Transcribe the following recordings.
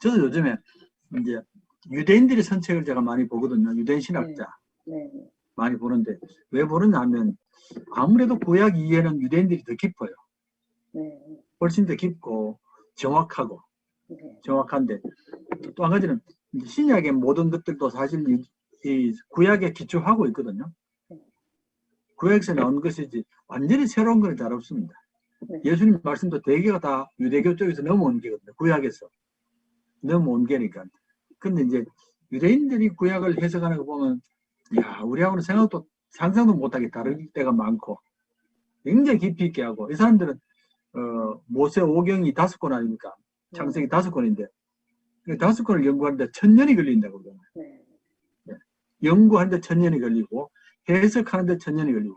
저도 요즘에 이제 유대인들이 쓴 책을 제가 많이 보거든요. 유대인 네. 신학자 네. 많이 보는데 왜 보느냐 하면 아무래도 구약 이해는 유대인들이 더 깊어요. 네. 훨씬 더 깊고 정확하고 네. 정확한데 또 한 가지는 신약의 모든 것들도 사실 이 구약에 기초하고 있거든요. 구약에서 나온 것이지 완전히 새로운 건 잘 없습니다. 네. 예수님 말씀도 대개가 다 유대교 쪽에서 넘어온 게거든요. 구약에서 넘어온 게니까. 근데 이제 유대인들이 구약을 해석하는 거 보면 야 우리하고는 생각도 상상도 못하게 다를 때가 많고 굉장히 깊이 있게 하고 이 사람들은 모세 오경이 5권 아닙니까? 창세기 5권인데 5권을 연구하는데 1000년이 걸린다고 그러잖아요. 네. 네. 연구하는데 1000년이 걸리고 해석하는데 1000년이 걸리고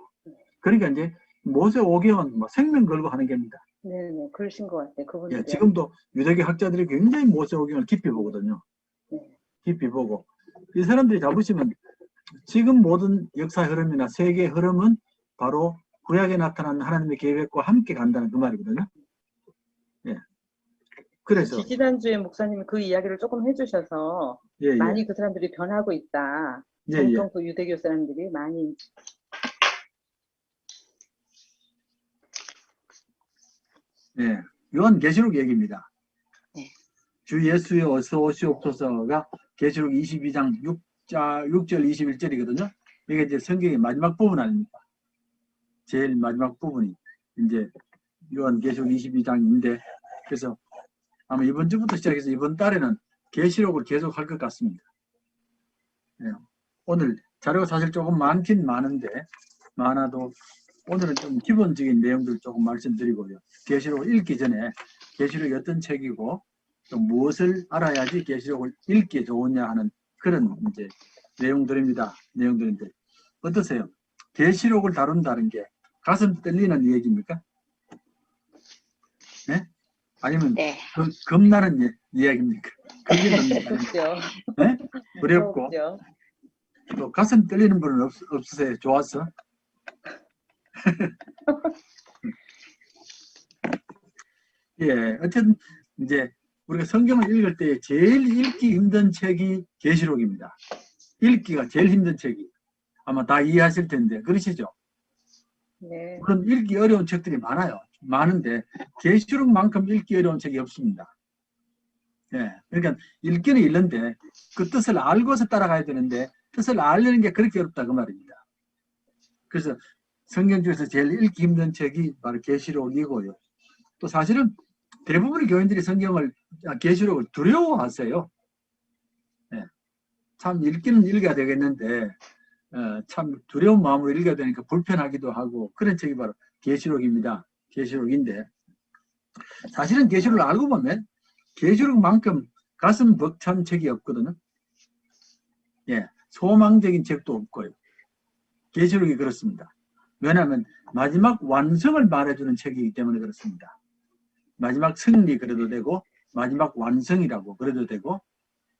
그러니까 이제 모세 오경은 뭐 생명 걸고 하는 겁니다. 네, 그러신 것 같아요. 그분들이. 예, 지금도 유대교 학자들이 굉장히 모세 오경을 깊이 보거든요. 네. 깊이 보고 이 사람들이 잡으시면 지금 모든 역사 흐름이나 세계의 흐름은 바로 구약에 나타난 하나님의 계획과 함께 간다는 그 말이거든요. 예. 그래서 지지난주에 목사님이 그 이야기를 조금 해주셔서 예, 많이 예. 그 사람들이 변하고 있다. 예, 정통 예. 그 유대교 사람들이 많이. 예. 요한계시록 얘기입니다. 네. 주 예수의 어서 오시옵소서가 계시록 22장 6절 21절이거든요. 이게 이제 성경의 마지막 부분 아닙니까? 제일 마지막 부분이 이제 요한계시록 22장인데 그래서 아마 이번 주부터 시작해서 이번 달에는 계시록을 계속 할 것 같습니다. 예. 오늘 자료가 사실 조금 많긴 많은데 많아도 오늘은 좀 기본적인 내용들 조금 말씀드리고요. 계시록을 읽기 전에 계시록이 어떤 책이고 또 무엇을 알아야지 계시록을 읽기 좋으냐 하는 그런 이제 내용들입니다. 내용들인데 어떠세요? 계시록을 다룬다는 게 가슴 떨리는 얘기입니까? 네? 아니면 네. 겁나는 이야기입니까? 그게 겁니까? 네? 두렵고 또 가슴 떨리는 분은 없으세요? 좋았어? 예, 어쨌든 이제 우리가 성경을 읽을 때 제일 읽기 힘든 책이 계시록입니다. 읽기가 제일 힘든 책이 아마 다 이해하실 텐데 그러시죠? 네. 물론 읽기 어려운 책들이 많아요. 많은데 계시록만큼 읽기 어려운 책이 없습니다. 예, 그러니까 읽기는 읽는데 그 뜻을 알고서 따라가야 되는데 뜻을 알려는 게 그렇게 어렵다 그 말입니다. 그래서 성경 중에서 제일 읽기 힘든 책이 바로 계시록이고요. 또 사실은 대부분의 교인들이 성경을 계시록을 두려워하세요. 네. 참 읽기는 읽어야 되겠는데 참 두려운 마음으로 읽어야 되니까 불편하기도 하고 그런 책이 바로 계시록입니다. 계시록인데 사실은 계시록을 알고 보면 계시록만큼 가슴 벅찬 책이 없거든요. 예, 소망적인 책도 없고요. 계시록이 그렇습니다. 왜냐하면 마지막 완성을 말해주는 책이기 때문에 그렇습니다. 마지막 승리 그래도 되고 마지막 완성이라고 그래도 되고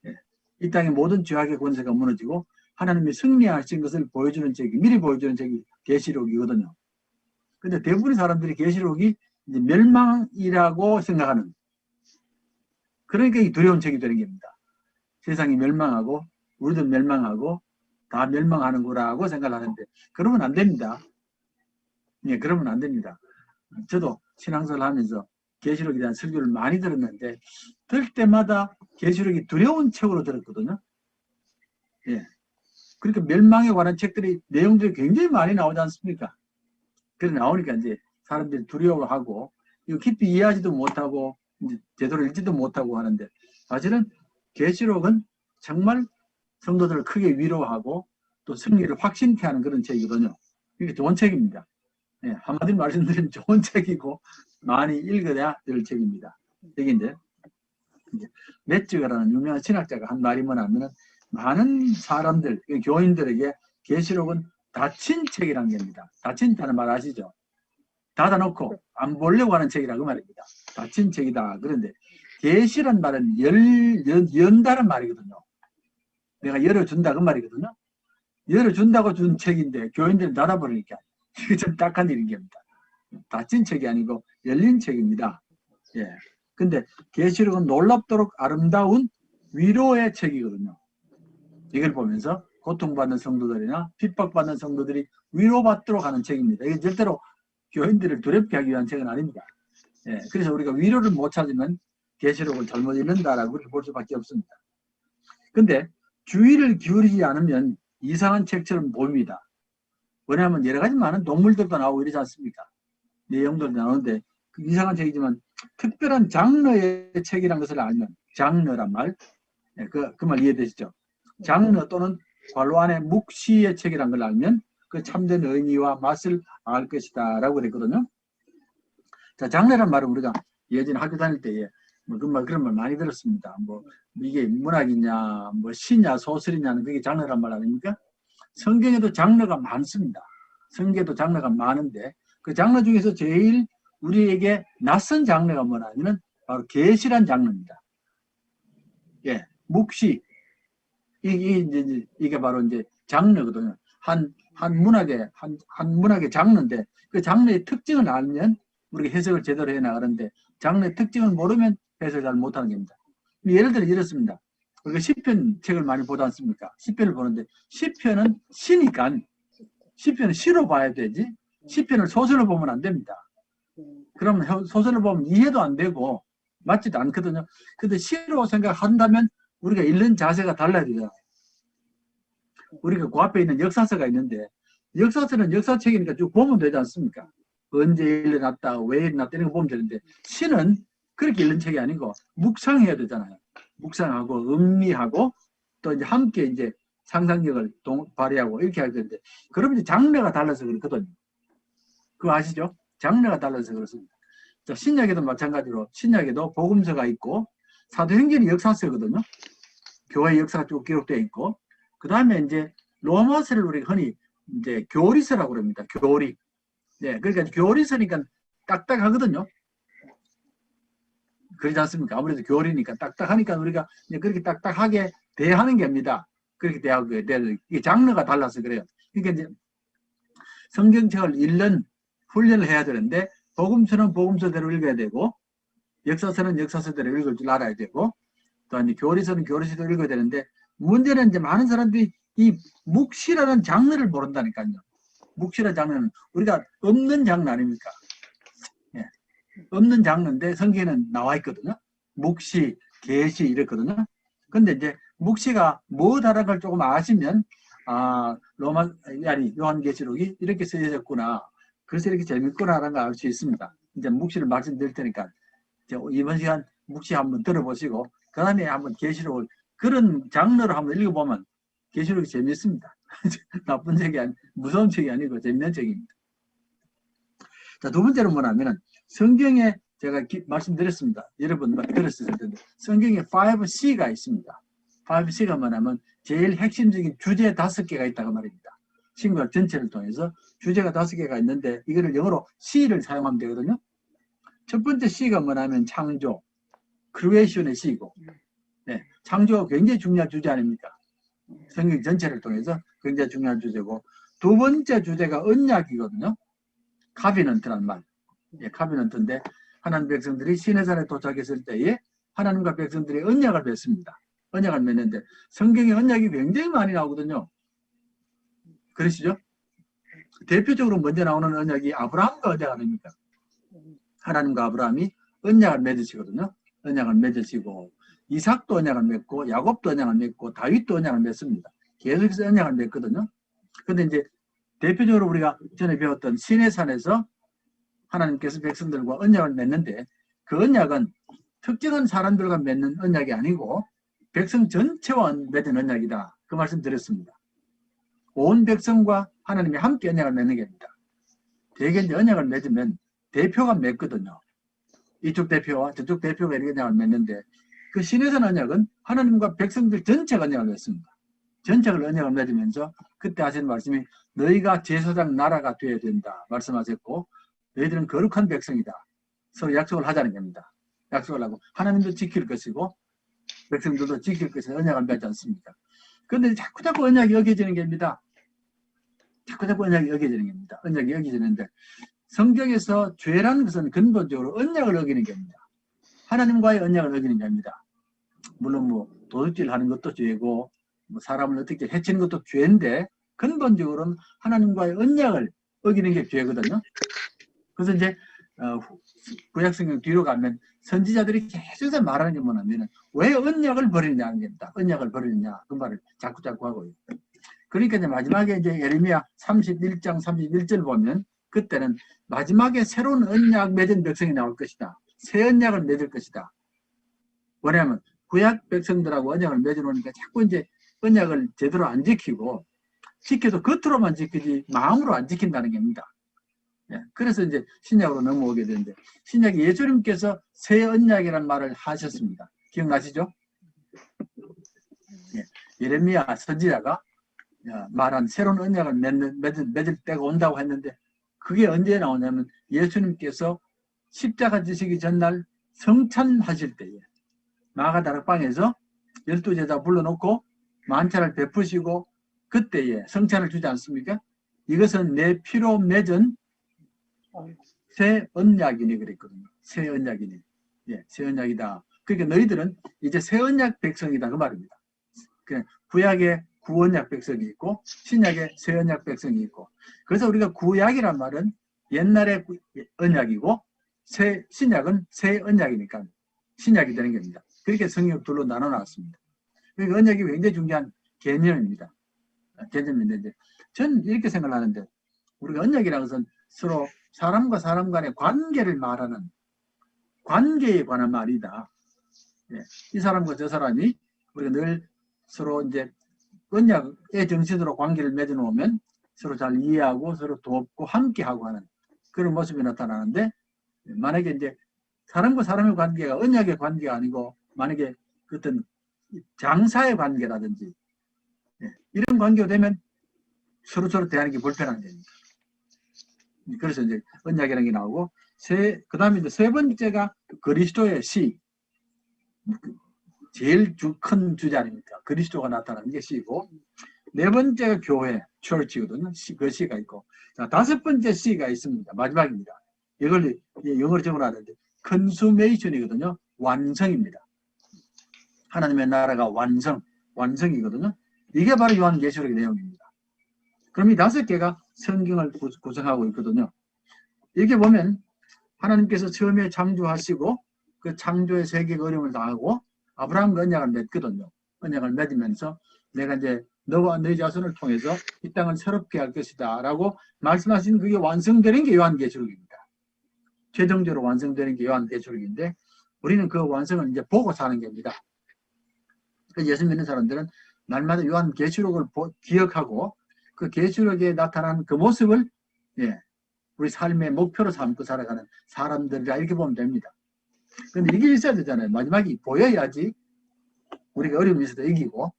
예. 이 땅의 모든 죄악의 권세가 무너지고 하나님이 승리하신 것을 보여주는 책이 미리 보여주는 책이 계시록이거든요. 근데 대부분의 사람들이 계시록이 이제 멸망이라고 생각하는 그러니까 이 두려운 책이 되는 겁니다. 세상이 멸망하고 우리도 멸망하고 다 멸망하는 거라고 생각하는데 그러면 안 됩니다. 예, 그러면 안 됩니다. 저도 신앙생활 하면서 계시록에 대한 설교를 많이 들었는데 들 때마다 계시록이 두려운 책으로 들었거든요. 예. 그러니까 멸망에 관한 책들이 내용들이 굉장히 많이 나오지 않습니까? 그래 나오니까 이제 사람들이 두려워하고 이거 깊이 이해하지도 못하고 이제 제대로 읽지도 못하고 하는데 사실은 계시록은 정말 성도들을 크게 위로하고 또 승리를 확신케 하는 그런 책이거든요. 이게 좋은 책입니다. 예, 한마디로 말씀드리면 좋은 책이고 많이 읽어야 될 책입니다. 여기인데 메츠가라는 유명한 신학자가 한 말이 뭐냐면 많은 사람들, 교인들에게 계시록은 닫힌 책이라는 겁니다. 닫힌다는 말 아시죠? 닫아놓고 안 보려고 하는 책이라고 말입니다. 닫힌 책이다. 그런데 계시란 말은 연다는 말이거든요. 내가 열어준다 그 말이거든요. 열어준다고 준 책인데 교인들은 닫아버리니까 이게 좀 딱한 일인 겁니다. 닫힌 책이 아니고 열린 책입니다. 예. 근데 계시록은 놀랍도록 아름다운 위로의 책이거든요. 이걸 보면서 고통받는 성도들이나 핍박받는 성도들이 위로받도록 하는 책입니다. 이게 절대로 교인들을 두렵게 하기 위한 책은 아닙니다. 예, 그래서 우리가 위로를 못 찾으면 계시록을 잘못 읽는다라고 볼 수밖에 없습니다. 근데 주의를 기울이지 않으면 이상한 책처럼 보입니다. 왜냐하면 여러 가지 많은 동물들도 나오고 이러지 않습니까? 내용들도 나오는데 이상한 책이지만 특별한 장르의 책이라는 것을 알면, 장르란 말, 예, 그 말 이해되시죠? 장르 또는 괄호 안에 묵시의 책이라는 걸 알면 그 참된 의미와 맛을 알 것이다 라고 그랬거든요. 자, 장르란 말은 우리가 예전에 학교 다닐 때에 뭐 그런 말 많이 들었습니다. 뭐 이게 문학이냐 뭐 시냐 소설이냐는 그게 장르란 말 아닙니까? 성경에도 장르가 많습니다. 성경에도 장르가 많은데 그 장르 중에서 제일 우리에게 낯선 장르가 뭐냐면 바로 계시란 장르입니다. 예, 묵시 이게 바로 이제 장르거든요. 한 문학의 장르인데 그 장르의 특징을 알면 우리가 해석을 제대로 해 나가는데 장르의 특징을 모르면 해석을 잘 못하는 겁니다. 예를 들어 이렇습니다. 우리가 시편 책을 많이 보지 않습니까? 시편을 보는데 시편은 시니까 시편은 시로 봐야 되지 시편을 소설로 보면 안 됩니다. 그러면 소설을 보면 이해도 안 되고 맞지도 않거든요. 근데 시로 생각한다면 우리가 읽는 자세가 달라야 되잖아요. 우리가 그 앞에 있는 역사서가 있는데 역사서는 역사책이니까 쭉 보면 되지 않습니까? 언제 일어났다, 왜 일어났다 이런 거 보면 되는데 시는 그렇게 읽는 책이 아니고 묵상해야 되잖아요. 묵상하고 음미하고 또 이제 함께 이제 상상력을 발휘하고 이렇게 해야 되는데 그러면 이제 장르가 달라서 그렇거든요. 그거 아시죠? 장르가 달라서 그렇습니다. 자, 신약에도 마찬가지로 신약에도 복음서가 있고 사도행전이 역사서거든요. 교회 역사가 쭉 기록되어 있고 그 다음에 이제 로마서를 우리가 흔히 이제 교리서라고 그럽니다. 교리. 네, 그러니까 교리서니까 딱딱하거든요. 그러지 않습니까? 아무래도 교리니까 딱딱하니까 우리가 그렇게 딱딱하게 대하는 겁니다. 그렇게 대하고 이게 장르가 달라서 그래요. 그러니까 이제 성경책을 읽는 훈련을 해야 되는데 복음서는 복음서대로 읽어야 되고 역사서는 역사서대로 읽을 줄 알아야 되고 또 이제 교리서는 교리서대로 읽어야 되는데 문제는 이제 많은 사람들이 이 묵시라는 장르를 모른다니까요. 묵시라는 장르는 우리가 없는 장르 아닙니까? 예. 없는 장르인데 성경에는 나와 있거든요. 묵시, 계시 이랬거든요. 근데 이제 묵시가 뭐다라는 걸 조금 아시면 아 요한계시록이 이렇게 쓰여졌구나. 그래서 이렇게 재밌구나라는 걸 알 수 있습니다. 이제 묵시를 말씀드릴 테니까 이번 시간 묵시 한번 들어보시고 그 다음에 한번 계시록을 그런 장르로 한번 읽어보면 계시록이 재밌습니다. 나쁜 책이 아니, 무서운 책이 아니고 재밌는 책입니다. 자, 두 번째는 뭐냐면은 성경에 제가 말씀드렸습니다. 여러분 들었을 텐데 성경에 5C가 있습니다. 5C가 뭐냐면 제일 핵심적인 주제 5개가 있다고 말입니다. 신구약 전체를 통해서 주제가 5개가 있는데 이거를 영어로 C를 사용하면 되거든요. 첫 번째 C가 뭐냐면 창조, 크리에이션의 C고 네, 창조가 굉장히 중요한 주제 아닙니까? 성경 전체를 통해서 굉장히 중요한 주제고 두 번째 주제가 언약이거든요. 카비넌트란 말. 예, 카비넌트인데 하나님 백성들이 시내산에 도착했을 때에 하나님과 백성들이 언약을 맺습니다. 언약을 맺는데 성경에 언약이 굉장히 많이 나오거든요. 그러시죠? 대표적으로 먼저 나오는 언약이 아브라함과 언약 아닙니까? 하나님과 아브라함이 언약을 맺으시거든요. 언약을 맺으시고 이삭도 언약을 맺고 야곱도 언약을 맺고 다윗도 언약을 맺습니다. 계속해서 언약을 맺거든요. 근데 이제 대표적으로 우리가 전에 배웠던 시내산에서 하나님께서 백성들과 언약을 맺는데 그 언약은 특정한 사람들과 맺는 언약이 아니고 백성 전체와 맺은 언약이다. 그 말씀 드렸습니다. 온 백성과 하나님이 함께 언약을 맺는 겁니다. 대개 이제 언약을 맺으면 대표가 맺거든요. 이쪽 대표와 저쪽 대표가 이렇게 언약을 맺는데 그 시내산 언약은 하나님과 백성들 전체가 언약을 맺습니다. 전체를 언약을 맺으면서 그때 하신 말씀이 너희가 제사장 나라가 되어야 된다 말씀하셨고 너희들은 거룩한 백성이다. 서로 약속을 하자는 겁니다. 약속을 하고 하나님도 지킬 것이고 백성들도 지킬 것이다. 언약을 맺지 않습니까? 그런데 자꾸 언약이 여겨지는 겁니다. 자꾸 언약이 여겨지는 겁니다. 언약이 여겨지는데 성경에서 죄라는 것은 근본적으로 언약을 어기는 겁니다. 하나님과의 언약을 어기는 자입니다. 물론 뭐 도둑질 하는 것도 죄고 뭐 사람을 어떻게 해치는 것도 죄인데 근본적으로는 하나님과의 언약을 어기는 게 죄거든요. 그래서 이제 구약성경 뒤로 가면 선지자들이 계속 말하는 게 뭐냐면 왜 언약을 버리느냐 하는 겁니다. 언약을 버리느냐 그 말을 자꾸 하고 있어요. 그러니까 이제 마지막에 이제 예레미야 31장 31절 보면 그때는 마지막에 새로운 언약 맺은 백성이 나올 것이다. 새 언약을 맺을 것이다. 왜냐하면 구약 백성들하고 언약을 맺어놓으니까 자꾸 이제 언약을 제대로 안 지키고 지켜도 겉으로만 지키지 마음으로 안 지킨다는 겁니다. 예, 그래서 이제 신약으로 넘어오게 되는데 신약에 예수님께서 새 언약이라는 말을 하셨습니다. 기억나시죠? 예, 예레미야 선지자가 말한 새로운 언약을 맺을 때가 온다고 했는데 그게 언제 나오냐면 예수님께서 십자가 지시기 전날 성찬하실 때에 마가다락방에서 12제자 불러놓고 만찬을 베푸시고 그때에 성찬을 주지 않습니까? 이것은 내 피로 맺은 새 언약이니 그랬거든요. 새 언약이니. 예, 새 언약이다. 그러니까 너희들은 이제 새 언약 백성이다 그 말입니다. 구약의 구언약 백성이 있고 신약의 새 언약 백성이 있고 그래서 우리가 구약이란 말은 옛날의 언약이고 신약은 새 언약이니까 신약이 되는 겁니다. 그렇게 성경 둘로 나눠 놨습니다. 그러니까 언약이 굉장히 중요한 개념입니다. 개념인데 저는 이렇게 생각하는데 우리가 언약이라는 것은 서로 사람과 사람 간의 관계를 말하는 관계에 관한 말이다. 예, 이 사람과 저 사람이 우리가 늘 서로 이제 언약의 정신으로 관계를 맺어놓으면 서로 잘 이해하고 서로 돕고 함께하고 하는 그런 모습이 나타나는데 만약에 이제 사람과 사람의 관계가 언약의 관계가 아니고 만약에 어떤 장사의 관계라든지 이런 관계가 되면 서로 대하는 게 불편한 겁니다. 그래서 이제 언약이라는 게 나오고 그 다음에 이제 세 번째가 그리스도의 시 제일 큰 주제 아닙니까? 그리스도가 나타나는 게 시고 네 번째가 교회, church거든요. 그 시가 있고 자, 다섯 번째 시가 있습니다. 마지막입니다. 이걸 영어로 적어놨는데 consummation이거든요. 완성입니다. 하나님의 나라가 완성이거든요. 이게 바로 요한계시록의 내용입니다. 그럼 이 다섯 개가 성경을 구성하고 있거든요. 이렇게 보면 하나님께서 처음에 창조하시고 그 창조의 세계가 어려움을 당하고 아브라함과 언약을 맺거든요. 언약을 맺으면서 내가 이제 너와 너희 자손을 통해서 이 땅을 새롭게 할 것이다 라고 말씀하신 그게 완성되는 게 요한계시록입니다. 최종적으로 완성되는 게 요한계시록인데 우리는 그 완성을 이제 보고 사는 겁니다. 예수 믿는 사람들은 날마다 요한계시록을 기억하고 그 계시록에 나타난 그 모습을 우리 삶의 목표로 삼고 살아가는 사람들이라 이렇게 보면 됩니다. 그런데 이게 있어야 되잖아요. 마지막에 보여야지 우리가 어려움이 있어도 이기고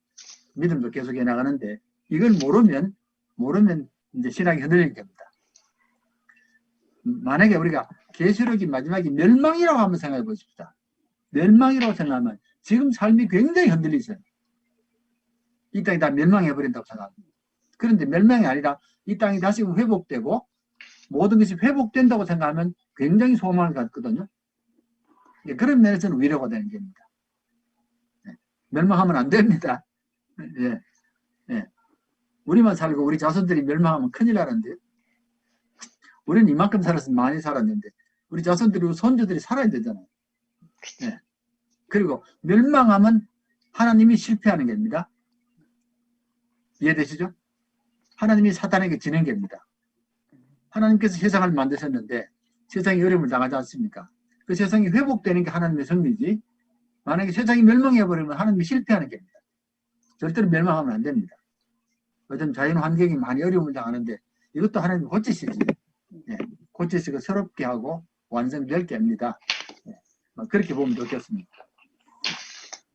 믿음도 계속 해나가는데 이걸 모르면 이제 신앙이 흔들리는 겁니다. 만약에 우리가 계시록이 마지막에 멸망이라고 한번 생각해 보십시다. 멸망이라고 생각하면 지금 삶이 굉장히 흔들리세요. 이 땅이 다 멸망해버린다고 생각합니다. 그런데 멸망이 아니라 이 땅이 다시 회복되고 모든 것이 회복된다고 생각하면 굉장히 소망을 갖거든요. 그런 면에서는 위로가 되는 겁니다. 멸망하면 안 됩니다. 우리만 살고 우리 자손들이 멸망하면 큰일 나는데 우리는 이만큼 살았으면 많이 살았는데 우리 자손들이 손주들이 살아야 되잖아요. 그리고 멸망하면 하나님이 실패하는 겁니다. 이해되시죠? 하나님이 사탄에게 지는 겁니다. 하나님께서 세상을 만드셨는데 세상이 어려움을 당하지 않습니까? 그 세상이 회복되는 게 하나님의 섭리지 만약에 세상이 멸망해버리면 하나님이 실패하는 겁니다. 절대로 멸망하면 안 됩니다. 요즘 자연 환경이 많이 어려움을 당하는데 이것도 하나님이 고치시지. 고치시고 새롭게 하고 완성될 겁니다. 그렇게 보면 좋겠습니다.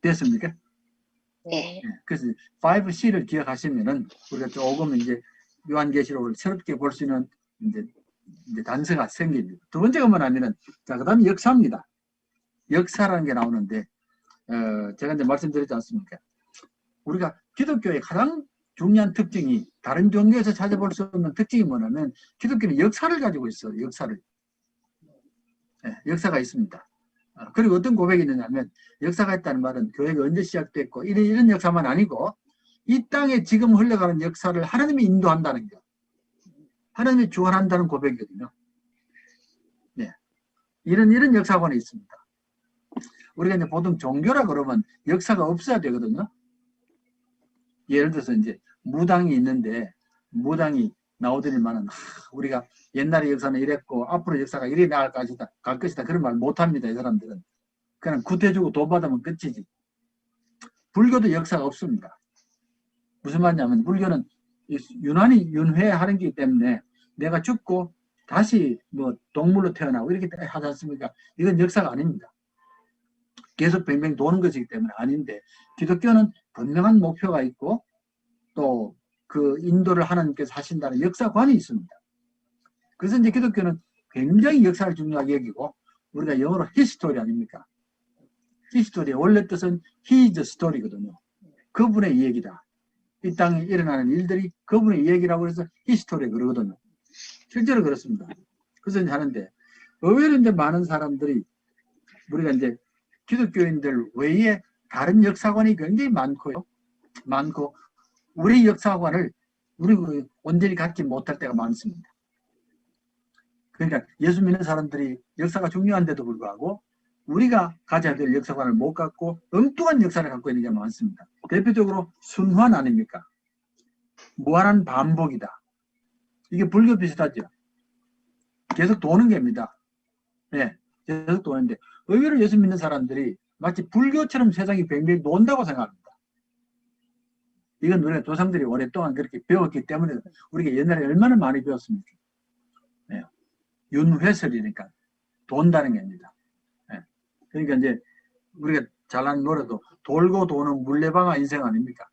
됐습니까? 네. 그래서 5C를 기억하시면은 우리가 조금 이제 요한계시록을 새롭게 볼 수 있는 이제 단서가 생깁니다. 두 번째가 뭐냐면은 자, 그다음에 역사입니다. 역사라는 게 나오는데 제가 이제 말씀드렸지 않습니까? 우리가 기독교의 가장 중요한 특징이 다른 종교에서 찾아볼 수 없는 특징이 뭐냐면 기독교는 역사를 가지고 있어요. 역사를. 역사가 있습니다. 그리고 어떤 고백이 있느냐면 역사가 있다는 말은 교회가 언제 시작됐고 이런 역사만 아니고 이 땅에 지금 흘러가는 역사를 하나님이 인도한다는 거. 하나님이 주관한다는 고백이거든요. 네. 이런 역사관이 있습니다. 우리가 이제 보통 종교라 그러면 역사가 없어야 되거든요. 예를 들어서 이제 무당이 있는데 무당이 나오더니만은 우리가 옛날의 역사는 이랬고 앞으로 역사가 이래 나갈 것이다. 그런 말 못합니다. 이 사람들은. 그냥 구태주고 돈 받으면 끝이지. 불교도 역사가 없습니다. 무슨 말이냐면 불교는 유난히 윤회하는 게 때문에 내가 죽고 다시 뭐 동물로 태어나고 이렇게 하지 않습니까? 이건 역사가 아닙니다. 계속 뱅뱅 도는 것이기 때문에 아닌데 기독교는 분명한 목표가 있고 또 그 인도를 하나님께서 하신다는 역사관이 있습니다. 그래서 이제 기독교는 굉장히 역사를 중요하게 여기고 우리가 영어로 히스토리 아닙니까? 히스토리의 원래 뜻은 he is the story거든요. 그분의 이야기다. 이 땅에 일어나는 일들이 그분의 이야기라고 해서 히스토리 그러거든요. 실제로 그렇습니다. 그래서 이제 하는데 의외로 이제 많은 사람들이 우리가 이제 기독교인들 외에 다른 역사관이 굉장히 많고 우리 역사관을 우리 온전히 갖지 못할 때가 많습니다. 그러니까 예수 믿는 사람들이 역사가 중요한데도 불구하고 우리가 가져야 될 역사관을 못 갖고 엉뚱한 역사를 갖고 있는 게 많습니다. 대표적으로 순환 아닙니까? 무한한 반복이다. 이게 불교 비슷하죠. 계속 도는 겁니다. 네, 계속 도는데 의외로 예수 믿는 사람들이 마치 불교처럼 세상이 뱅뱅 돈다고 생각합니다. 이건 우리가 조상들이 오랫동안 그렇게 배웠기 때문에 우리가 옛날에 얼마나 많이 배웠습니까? 네. 윤회설이니까 돈다는 겁니다. 네. 그러니까 이제 우리가 잘 아는 노래도 돌고 도는 물레방아 인생 아닙니까?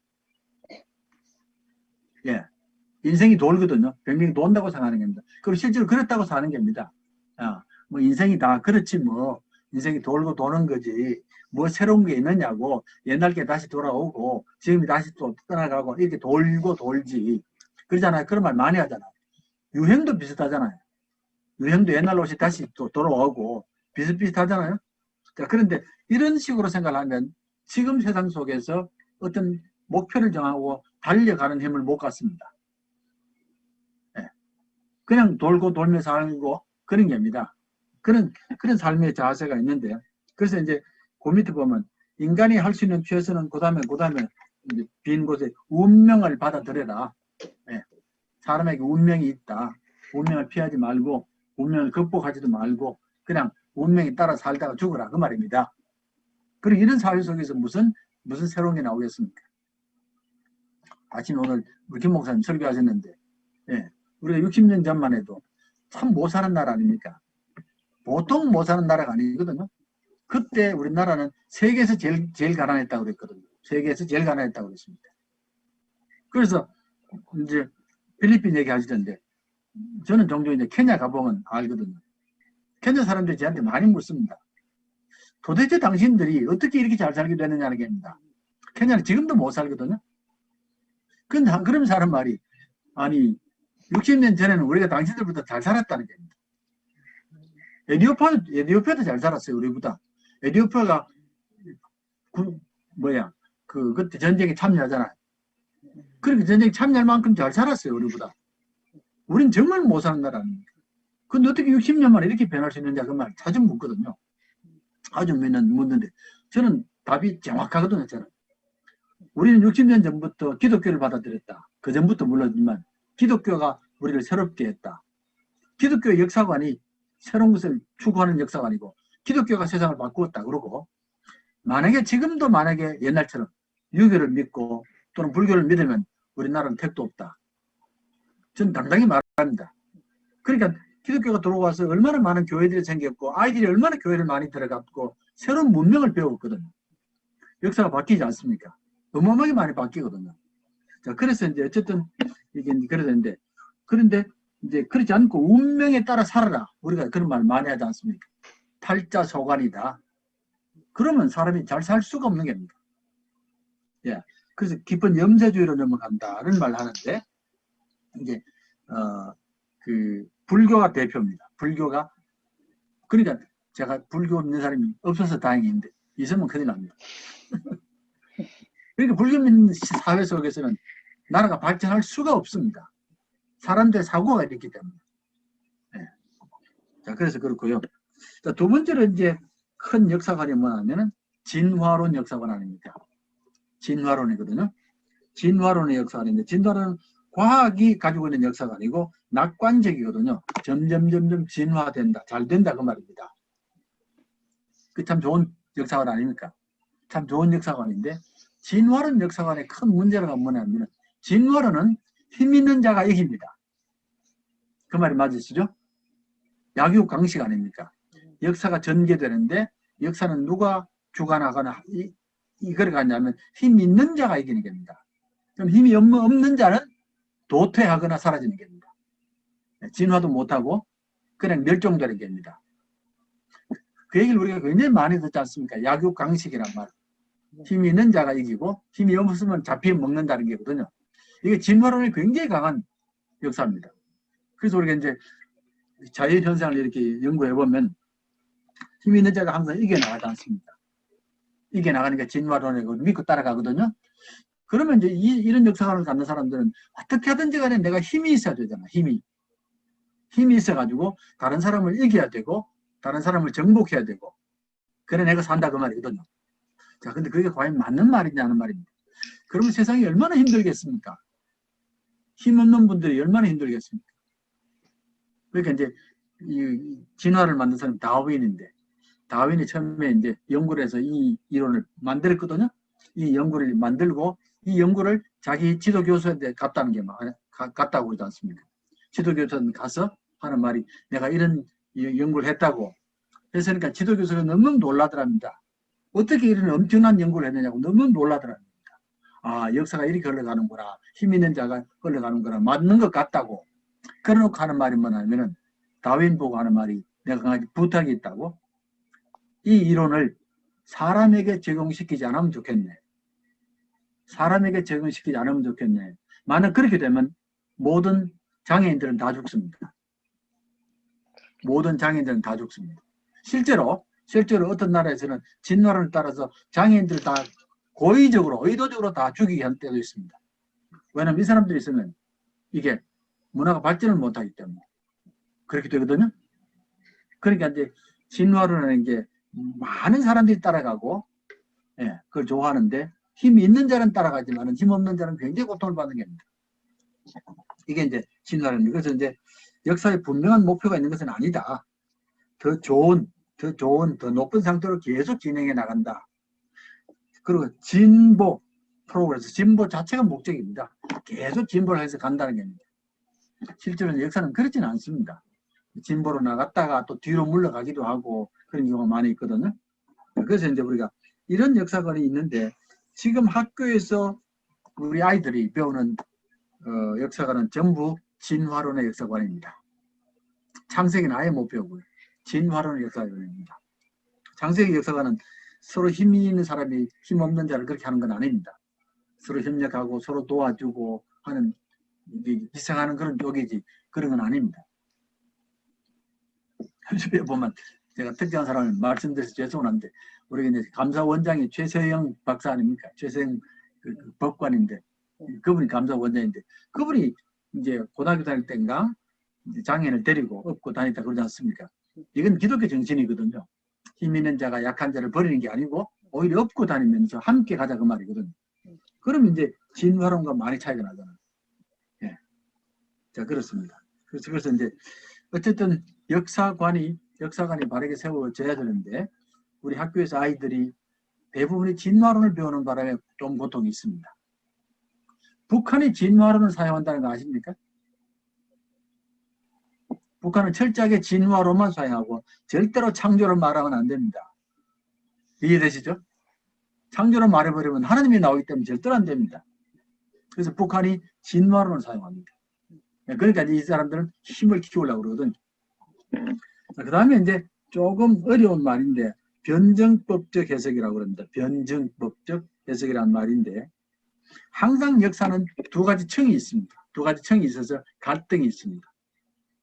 예. 인생이 돌거든요. 뱅뱅 돈다고 생각하는 겁니다. 그리고 실제로 그렇다고 사는 겁니다. 뭐 인생이 다 그렇지 뭐 인생이 돌고 도는 거지 뭐 새로운 게 있느냐고 옛날 게 다시 돌아오고 지금이 다시 또 떠나가고 이렇게 돌고 돌지 그러잖아요. 그런 말 많이 하잖아요. 유행도 비슷하잖아요. 유행도 옛날 옷이 다시 또 돌아오고 비슷비슷하잖아요. 자, 그런데 이런 식으로 생각을 하면 지금 세상 속에서 어떤 목표를 정하고 달려가는 힘을 못 갖습니다. 네. 그냥 돌고 돌며 살고 그런 겁니다. 그런 삶의 자세가 있는데 그래서 이제 그 밑에 보면 인간이 할 수 있는 최선은 그 다음에 빈 곳에 운명을 받아들여라. 네. 사람에게 운명이 있다. 운명을 피하지 말고 운명을 극복하지도 말고 그냥 운명에 따라 살다가 죽어라 그 말입니다. 그리고 이런 사회 속에서 무슨 새로운 게 나오겠습니까? 아침에 오늘 우리 김 목사님 설교하셨는데 예, 우리가 60년 전만 해도 참 못 사는 나라 아닙니까? 보통 못 사는 나라가 아니거든요. 그때 우리나라는 세계에서 제일 가난했다고 그랬거든요. 세계에서 제일 가난했다고 그랬습니다. 그래서 이제 필리핀 얘기 하시던데 저는 종종 이제 케냐 가보면 알거든요. 케냐 사람들이 저한테 많이 묻습니다. 도대체 당신들이 어떻게 이렇게 잘 살게 되느냐는 겁니다. 케냐는 지금도 못 살거든요. 그러면서 하는 말이 아니 60년 전에는 우리가 당신들보다 잘 살았다는 겁니다. 에티오피아도 잘 살았어요. 우리보다. 에티오피아가 그때 전쟁에 참여하잖아요. 그렇게 전쟁에 참여할 만큼 잘 살았어요. 우리보다. 우린 정말 못 사는 나라 아닙니까? 근데 어떻게 60년 만에 이렇게 변할 수 있느냐 그 말 자주 묻거든요. 아주 매년 묻는데 저는 답이 정확하거든요. 저는. 우리는 60년 전부터 기독교를 받아들였다. 그 전부터 몰랐지만 기독교가 우리를 새롭게 했다. 기독교 역사관이 새로운 것을 추구하는 역사관이고 기독교가 세상을 바꾸었다. 그러고 지금도 만약에 옛날처럼 유교를 믿고 또는 불교를 믿으면 우리나라는 택도 없다. 저는 당당히 말합니다. 그러니까 기독교가 들어와서 얼마나 많은 교회들이 생겼고 아이들이 얼마나 교회를 많이 들어갔고 새로운 문명을 배웠거든요. 역사가 바뀌지 않습니까? 어마어마하게 많이 바뀌거든요. 자, 그래서 이제 어쨌든 이게 그러는데 그런데 이제 그렇지 않고 운명에 따라 살아라. 우리가 그런 말 많이 하지 않습니까? 팔자소관이다. 그러면 사람이 잘 살 수가 없는 겁니다. 예. 그래서 깊은 염세주의로 넘어간다는 말 하는데 이제 그 불교가 대표입니다. 불교가 그러니까 제가 불교 믿는 사람이 없어서 다행인데 있으면 큰일 납니다. 그러니까 불교 믿는 사회 속에서는 나라가 발전할 수가 없습니다. 사람들의 사고가 있기 때문에. 네. 자, 그래서 그렇고요. 자, 두 번째로 이제 큰 역사관이 뭐냐면은 진화론 역사관입니다. 진화론이거든요. 진화론의 역사관인데, 진화론은 과학이 가지고 있는 역사관이고 낙관적이거든요. 점점 진화된다, 잘 된다 그 말입니다. 그 참 좋은 역사관 아닙니까? 참 좋은 역사관인데, 진화론 역사관의 큰 문제가 뭐냐면 진화론은 힘 있는 자가 이깁니다. 그 말이 맞으시죠? 약육강식 아닙니까? 역사가 전개되는데 역사는 누가 주관하거나 이걸 가냐면 힘 있는 자가 이기는 겁니다. 그럼 힘이 없는 자는 도태하거나 사라지는 겁니다. 진화도 못하고 그냥 멸종되는 겁니다. 그 얘기를 우리가 굉장히 많이 듣지 않습니까? 약육강식이란 말. 힘이 있는 자가 이기고 힘이 없으면 잡히면 먹는다는 게거든요. 이게 진화론이 굉장히 강한 역사입니다. 그래서 우리가 이제 자연현상을 이렇게 연구해보면 힘이 있는 자가 항상 이겨나가지 않습니다. 이겨나가니까 진화론에 믿고 따라가거든요. 그러면 이제 이런 역사관을 갖는 사람들은 어떻게 하든지 간에 내가 힘이 있어야 되잖아. 힘이 있어가지고 다른 사람을 이겨야 되고 다른 사람을 정복해야 되고 그래 내가 산다 그 말이거든요. 자, 근데 그게 과연 맞는 말이냐는 말입니다. 그러면 세상이 얼마나 힘들겠습니까? 힘없는 분들이 얼마나 힘들겠습니까? 그러니까 이제 이 진화를 만든 사람이 다윈인데 다윈이 처음에 이제 연구를 해서 이 이론을 만들었거든요. 이 연구를 만들고 이 연구를 자기 지도교수한테 갔다는 게 갔다고 그러지 않습니까? 지도교수한테 가서 하는 말이 내가 이런 연구를 했다고. 그러니까 지도교수가 너무 놀라더랍니다. 어떻게 이런 엄청난 연구를 했느냐고 너무 놀라더랍니다. 아, 역사가 이렇게 흘러가는구나. 힘 있는 자가 흘러가는구나. 맞는 것 같다고. 그러놓고 하는 말이 뭐냐면은 다윈 보고 하는 말이 내가 한 가지 부탁이 있다고. 이 이론을 사람에게 적용시키지 않으면 좋겠네. 사람에게 적용시키지 않으면 좋겠네. 만약 그렇게 되면 모든 장애인들은 다 죽습니다. 모든 장애인들은 다 죽습니다. 실제로 어떤 나라에서는 진화론을 따라서 장애인들을 다 고의적으로 의도적으로 다 죽이게 한 때도 있습니다. 왜냐하면 이 사람들이 있으면 이게 문화가 발전을 못하기 때문에 그렇게 되거든요. 그러니까 이제 진화론이라는 게 많은 사람들이 따라가고 예, 그걸 좋아하는데 힘이 있는 자는 따라가지만 힘 없는 자는 굉장히 고통을 받는 겁니다. 이게 이제 진화론입니다. 그래서 이제 역사에 분명한 목표가 있는 것은 아니다. 더 좋은, 더 높은 상태로 계속 진행해 나간다. 그리고 진보, 프로그레스, 진보 자체가 목적입니다. 계속 진보를 해서 간다는 겁니다. 실제로는 역사는 그렇지는 않습니다. 진보로 나갔다가 또 뒤로 물러가기도 하고 그런 경우가 많이 있거든요. 그래서 이제 우리가 이런 역사관이 있는데 지금 학교에서 우리 아이들이 배우는 역사관은 전부 진화론의 역사관입니다. 창세기는 아예 못 배우고요. 진화론의 역사관입니다. 창세기 역사관은 서로 힘이 있는 사람이 힘 없는 자를 그렇게 하는 건 아닙니다. 서로 협력하고 서로 도와주고 하는 희생하는 그런 쪽이지 그런 건 아닙니다. 현실에 보면 제가 특정한 사람을 말씀드려서 죄송한데 우리 이제 감사원장이 최세영 박사 아닙니까? 최세영 그 법관인데 그분이 감사원장인데 그분이 이제 고등학교 다닐 때인가 장애인을 데리고 업고 다녔다 그러지 않습니까? 이건 기독교 정신이거든요. 힘 있는 자가 약한 자를 버리는 게 아니고 오히려 업고 다니면서 함께 가자 그 말이거든요. 그러면 이제 진화론과 많이 차이가 나잖아요. 예. 자, 그렇습니다. 그래서 이제 어쨌든 역사관이 바르게 세워져야 되는데 우리 학교에서 아이들이 대부분이 진화론을 배우는 바람에 좀 고통이 있습니다. 북한이 진화론을 사용한다는 거 아십니까? 북한은 철저하게 진화론만 사용하고 절대로 창조를 말하면 안 됩니다. 이해되시죠? 창조를 말해버리면 하나님이 나오기 때문에 절대로 안 됩니다. 그래서 북한이 진화론을 사용합니다. 그러니까 이 사람들은 힘을 키우려고 그러거든요. 그 다음에 이제 조금 어려운 말인데 변증법적 해석이라고 그럽니다. 변증법적 해석이라는 말인데 항상 역사는 두 가지 층이 있습니다. 두 가지 층이 있어서 갈등이 있습니다.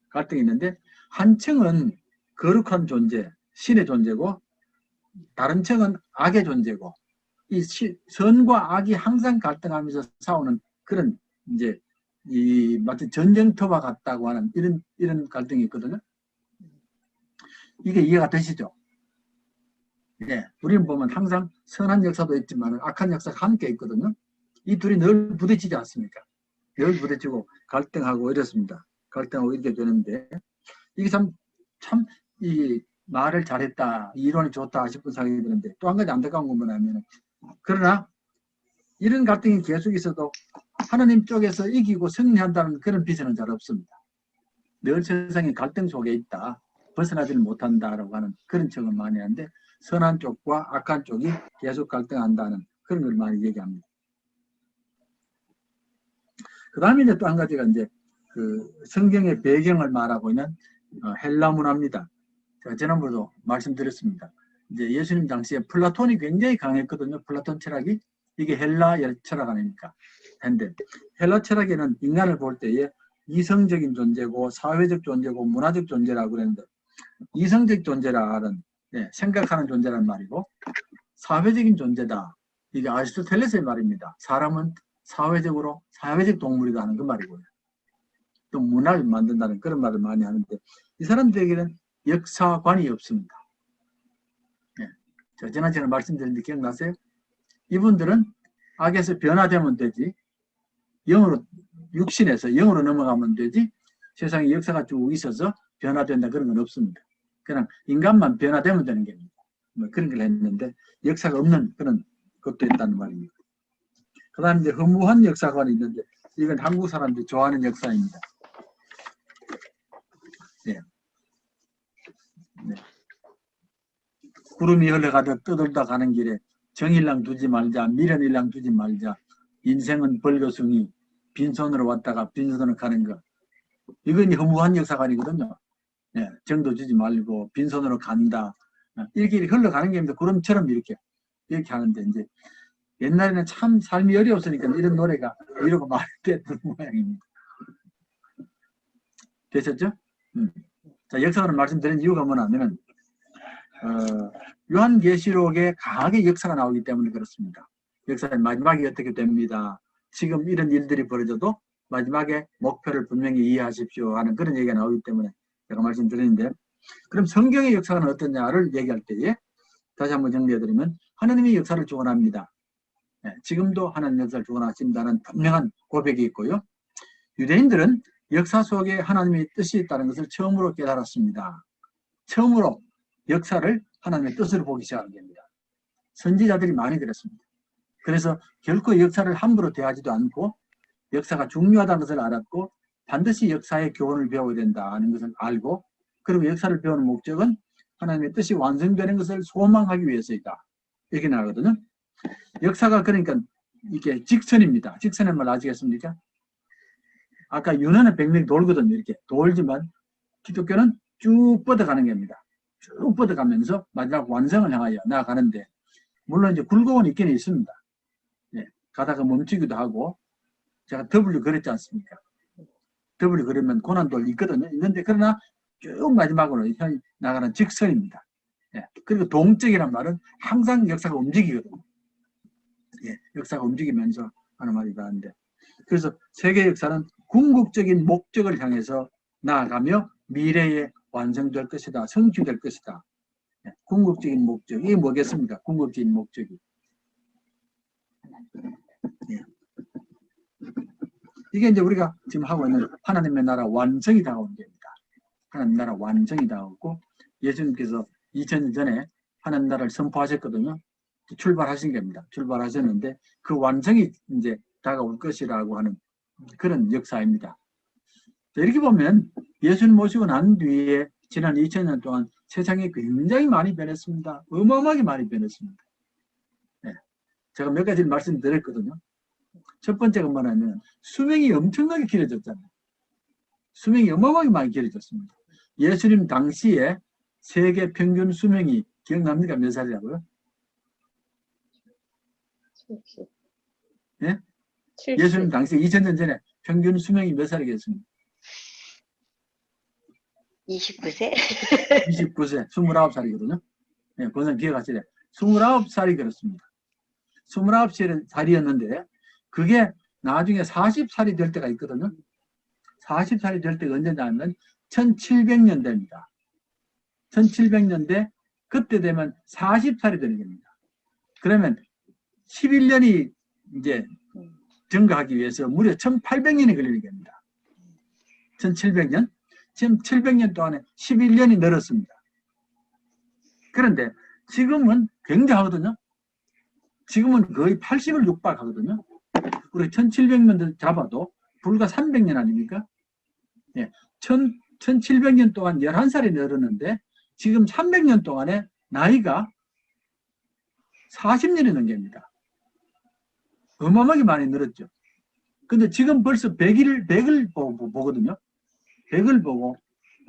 갈등이 있는데 한 층은 거룩한 존재, 신의 존재고 다른 층은 악의 존재고 이 선과 악이 항상 갈등하면서 싸우는 그런 이제 이 마치 전쟁터와 같다고 하는 이런 갈등이 있거든요. 이게 이해가 되시죠? 예, 우리는 보면 항상 선한 역사도 있지만 악한 역사가 함께 있거든요. 이 둘이 늘 부딪히지 않습니까? 늘 부딪히고 갈등하고 이렇습니다. 갈등하고 이렇게 되는데 이게 참 이 말을 잘했다, 이론이 좋다 싶은 생각이 드는데 또 한 가지 안타까운 건 뭐냐면 그러나 이런 갈등이 계속 있어도 하나님 쪽에서 이기고 승리한다는 그런 비전은 잘 없습니다. 늘 세상에 갈등 속에 있다, 벗어나지를 못한다라고 하는 그런 척은 많이 하는데 선한 쪽과 악한 쪽이 계속 갈등한다는 그런 걸 많이 얘기합니다. 그 다음에 이제 또 한 가지가 이제 그 성경의 배경을 말하고 있는 헬라 문화입니다. 제가 지난번에도 말씀드렸습니다. 이제 예수님 당시에 플라톤이 굉장히 강했거든요. 플라톤 철학이. 이게 헬라 철학 아닙니까? 근데 헬라 철학에는 인간을 볼 때에 이성적인 존재고 사회적 존재고 문화적 존재라고 그랬는데 이성적 존재라는 생각하는 존재란 말이고 사회적인 존재다. 이게 아리스토텔레스의 말입니다. 사람은 사회적 동물이다 하는 그 말이고요. 또 문화를 만든다는 그런 말을 많이 하는데 이 사람들에게는 역사관이 없습니다. 저 지난주에 말씀드린 데 기억나세요? 이분들은 악에서 변화되면 되지 영으로 육신에서 영으로 넘어가면 되지 세상에 역사가 쭉 있어서 변화된다 그런 건 없습니다. 그냥 인간만 변화되면 되는 겁니다. 뭐 그런 걸 했는데 역사가 없는 그런 것도 있다는 말입니다. 그 다음에 이제 허무한 역사관이 있는데 이건 한국 사람들이 좋아하는 역사입니다. 네. 네. 구름이 흘러가듯 떠돌다 가는 길에 정일랑 두지 말자, 미련일랑 두지 말자, 인생은 벌거숭이, 빈손으로 왔다가 빈손으로 가는 것. 이건 허무한 역사관이거든요. 네. 정도 주지 말고 빈손으로 간다. 이렇게 흘러가는 게 아닙니다. 구름처럼 이렇게 하는데 이제 옛날에는 참 삶이 어려웠으니까 이런 노래가 이러고 말이 됐던 모양입니다. 되셨죠? 자, 역사관을 말씀드린 이유가 뭐냐면 요한계시록에 강하게 역사가 나오기 때문에 그렇습니다. 역사의 마지막이 어떻게 됩니다. 지금 이런 일들이 벌어져도 마지막에 목표를 분명히 이해하십시오 하는 그런 얘기가 나오기 때문에 제가 말씀드리는데 그럼 성경의 역사는 어떠냐를 얘기할 때에 다시 한번 정리해드리면 하나님의 역사를 주관합니다. 지금도 하나님 역사를 주관하신다는 분명한 고백이 있고요. 유대인들은 역사 속에 하나님의 뜻이 있다는 것을 처음으로 깨달았습니다. 처음으로 역사를 하나님의 뜻으로 보기 시작한 겁니다. 선지자들이 많이 그랬습니다. 그래서 결코 역사를 함부로 대하지도 않고 역사가 중요하다는 것을 알았고 반드시 역사의 교훈을 배워야 된다는 것을 알고 그리고 역사를 배우는 목적은 하나님의 뜻이 완성되는 것을 소망하기 위해서이다. 이렇게 나오거든요. 역사가 그러니까 이게 직선입니다. 직선의 말 아시겠습니까? 아까 윤회는 100명이 돌거든요. 이렇게 돌지만 기독교는 쭉 뻗어가는 겁니다. 쭉 뻗어가면서 마지막 완성을 향하여 나아가는데 물론 이제 굴곡은 있긴 있습니다. 예, 가다가 멈추기도 하고 제가 W 그랬지 않습니까? W 그러면 고난도 있거든요. 있는데 그러나 쭉 마지막으로 나가는 직선입니다. 예, 그리고 동적이란 말은 항상 역사가 움직이거든요. 예, 역사가 움직이면서 하는 말이다 하는데 그래서 세계 역사는 궁극적인 목적을 향해서 나아가며 미래에 완성될 것이다. 성취될 것이다. 예, 궁극적인 목적. 이게 뭐겠습니까? 궁극적인 목적이. 예. 이게 이제 우리가 지금 하고 있는 하나님의 나라 완성이 다가오는 겁니다. 하나님 나라 완성이 다가오고 예수님께서 2000년 전에 하나님 나라를 선포하셨거든요. 출발하신 겁니다. 출발하셨는데 그 완성이 이제 다가올 것이라고 하는 그런 역사입니다. 이렇게 보면 예수님 모시고 난 뒤에 지난 2000년 동안 세상이 굉장히 많이 변했습니다. 어마어마하게 많이 변했습니다. 네. 제가 몇 가지 말씀드렸거든요. 첫 번째가 뭐냐면 수명이 엄청나게 길어졌잖아요. 수명이 어마어마하게 많이 길어졌습니다. 예수님 당시에 세계 평균 수명이 기억납니까? 몇 살이라고요? 70. 예? 70. 예수님 당시 2000년 전에 평균 수명이 몇 살이겠습니까? 29세? 29세, 29살이거든요. 네, 그건 기억하시래. 29살이 그렇습니다. 29살이었는데 그게 나중에 40살이 될 때가 있거든요. 40살이 될 때가 언제냐면 1700년대입니다. 1700년대 그때 되면 40살이 되는 겁니다. 그러면 11년이 이제 증가하기 위해서 무려 1800년이 걸리는 겁니다. 1700년? 지금 700년 동안에 11년이 늘었습니다. 그런데 지금은 굉장하거든요. 지금은 거의 80을 육박하거든요. 우리 1700년 잡아도 불과 300년 아닙니까? 예, 1700년 동안 11살이 늘었는데 지금 300년 동안에 나이가 40년이 넘깁니다. 어마어마하게 많이 늘었죠. 근데 지금 벌써 100을 보거든요. 100을 보고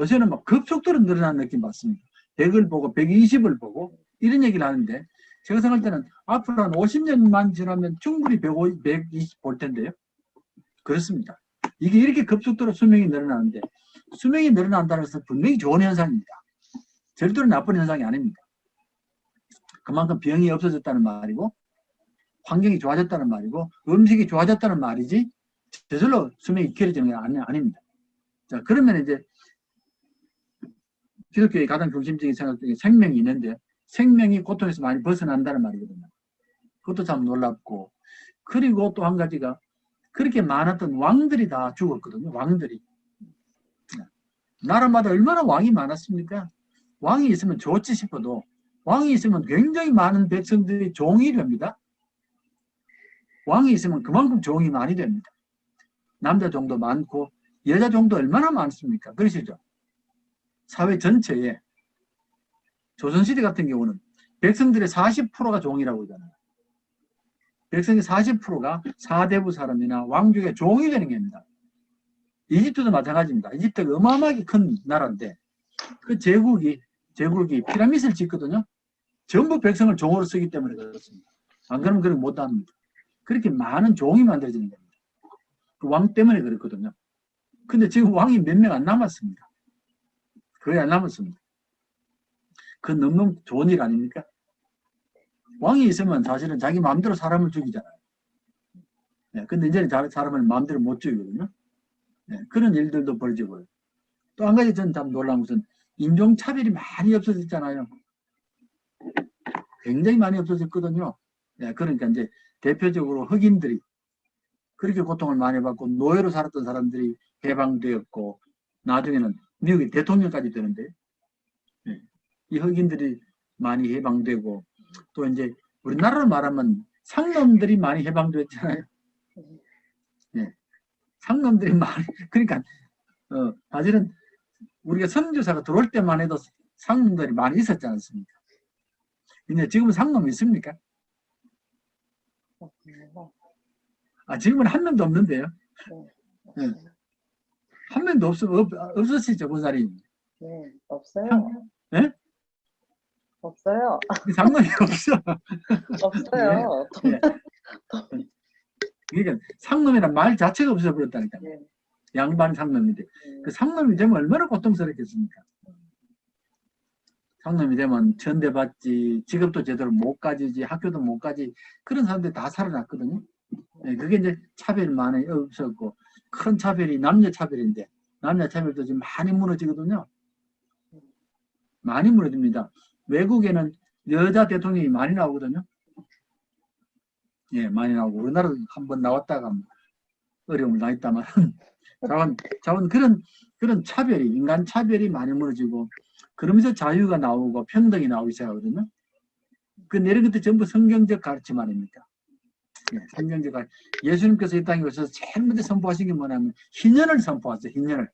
요새는 막 급속도로 늘어나는 느낌 받습니다. 100을 보고 120을 보고 이런 얘기를 하는데 제가 생각할 때는 앞으로 한 50년만 지나면 충분히 120 볼 텐데요. 그렇습니다. 이게 이렇게 급속도로 수명이 늘어나는데 수명이 늘어난다는 것은 분명히 좋은 현상입니다. 절대로 나쁜 현상이 아닙니다. 그만큼 병이 없어졌다는 말이고 환경이 좋아졌다는 말이고 음식이 좋아졌다는 말이지 저절로 수명이 길어지는 게 아닙니다. 자, 그러면 이제 기독교의 가장 중심적인 생각 중에 생명이 있는데 생명이 고통에서 많이 벗어난다는 말이거든요. 그것도 참 놀랍고 그리고 또 한 가지가 그렇게 많았던 왕들이 다 죽었거든요. 왕들이. 나라마다 얼마나 왕이 많았습니까? 왕이 있으면 좋지 싶어도 왕이 있으면 굉장히 많은 백성들이 종이 됩니다. 왕이 있으면 그만큼 종이 많이 됩니다. 남자 종도 많고 여자 종도 얼마나 많습니까? 그러시죠? 사회 전체에 조선시대 같은 경우는 백성들의 40%가 종이라고 하잖아요. 백성의 40%가 사대부 사람이나 왕족의 종이 되는 겁니다. 이집트도 마찬가지입니다. 이집트가 어마어마하게 큰 나라인데 그 제국이 피라미드를 짓거든요. 전부 백성을 종으로 쓰기 때문에 그렇습니다. 안 그러면 그렇게 못합니다. 그렇게 많은 종이 만들어지는 겁니다. 그 왕 때문에 그렇거든요. 근데 지금 왕이 몇 명 안 남았습니다. 거의 안 남았습니다. 그 너무 좋은 일 아닙니까? 왕이 있으면 사실은 자기 마음대로 사람을 죽이잖아요. 네, 근데 이제는 사람을 마음대로 못 죽이거든요. 네, 그런 일들도 벌어지고요. 또 한 가지 저는 참 놀라운 것은 인종차별이 많이 없어졌잖아요. 굉장히 많이 없어졌거든요. 네, 그러니까 이제 대표적으로 흑인들이 그렇게 고통을 많이 받고 노예로 살았던 사람들이 해방되었고 나중에는 미국의 대통령까지 되는데 네, 이 흑인들이 많이 해방되고 또 이제 우리나라로 말하면 상놈들이 많이 해방됐잖아요. 네, 상놈들이 많이 그러니까 사실은 우리가 선교사가 들어올 때만 해도 상놈들이 많이 있었지 않습니까? 근데 지금은 상놈이 있습니까? 지금은 한 명도 없는데요. 네. 한 명도 없으시죠, 보살이? 네, 없어요. 네? 없어요. 상놈이 없어. 없어요. 네. 그러니까 상놈이란 말 자체가 없어버렸다니까. 네. 양반 상놈인데 그 상놈이 되면 얼마나 고통스럽겠습니까? 상놈이 되면 천대받지, 직업도 제대로 못 가지지, 학교도 못 가지 그런 사람들이 다 살아났거든요. 네, 그게 이제 차별이 많이 없었고 큰 차별이 남녀 차별인데 남녀 차별도 지금 많이 무너지거든요. 많이 무너집니다. 외국에는 여자 대통령이 많이 나오거든요. 예, 많이 나오고 우리나라도 한번 나왔다가 어려움을 당했다만 자원 그런 차별이 인간 차별이 많이 무너지고 그러면서 자유가 나오고 평등이 나오기 시작하거든요. 그 내린 것도 전부 성경적 가르침 아닙니까? 예, 성경적 가르침. 예수님께서 이 땅에 오셔서 제일 먼저 선포하신 게 뭐냐면 희년을 선포하세요. 희년을.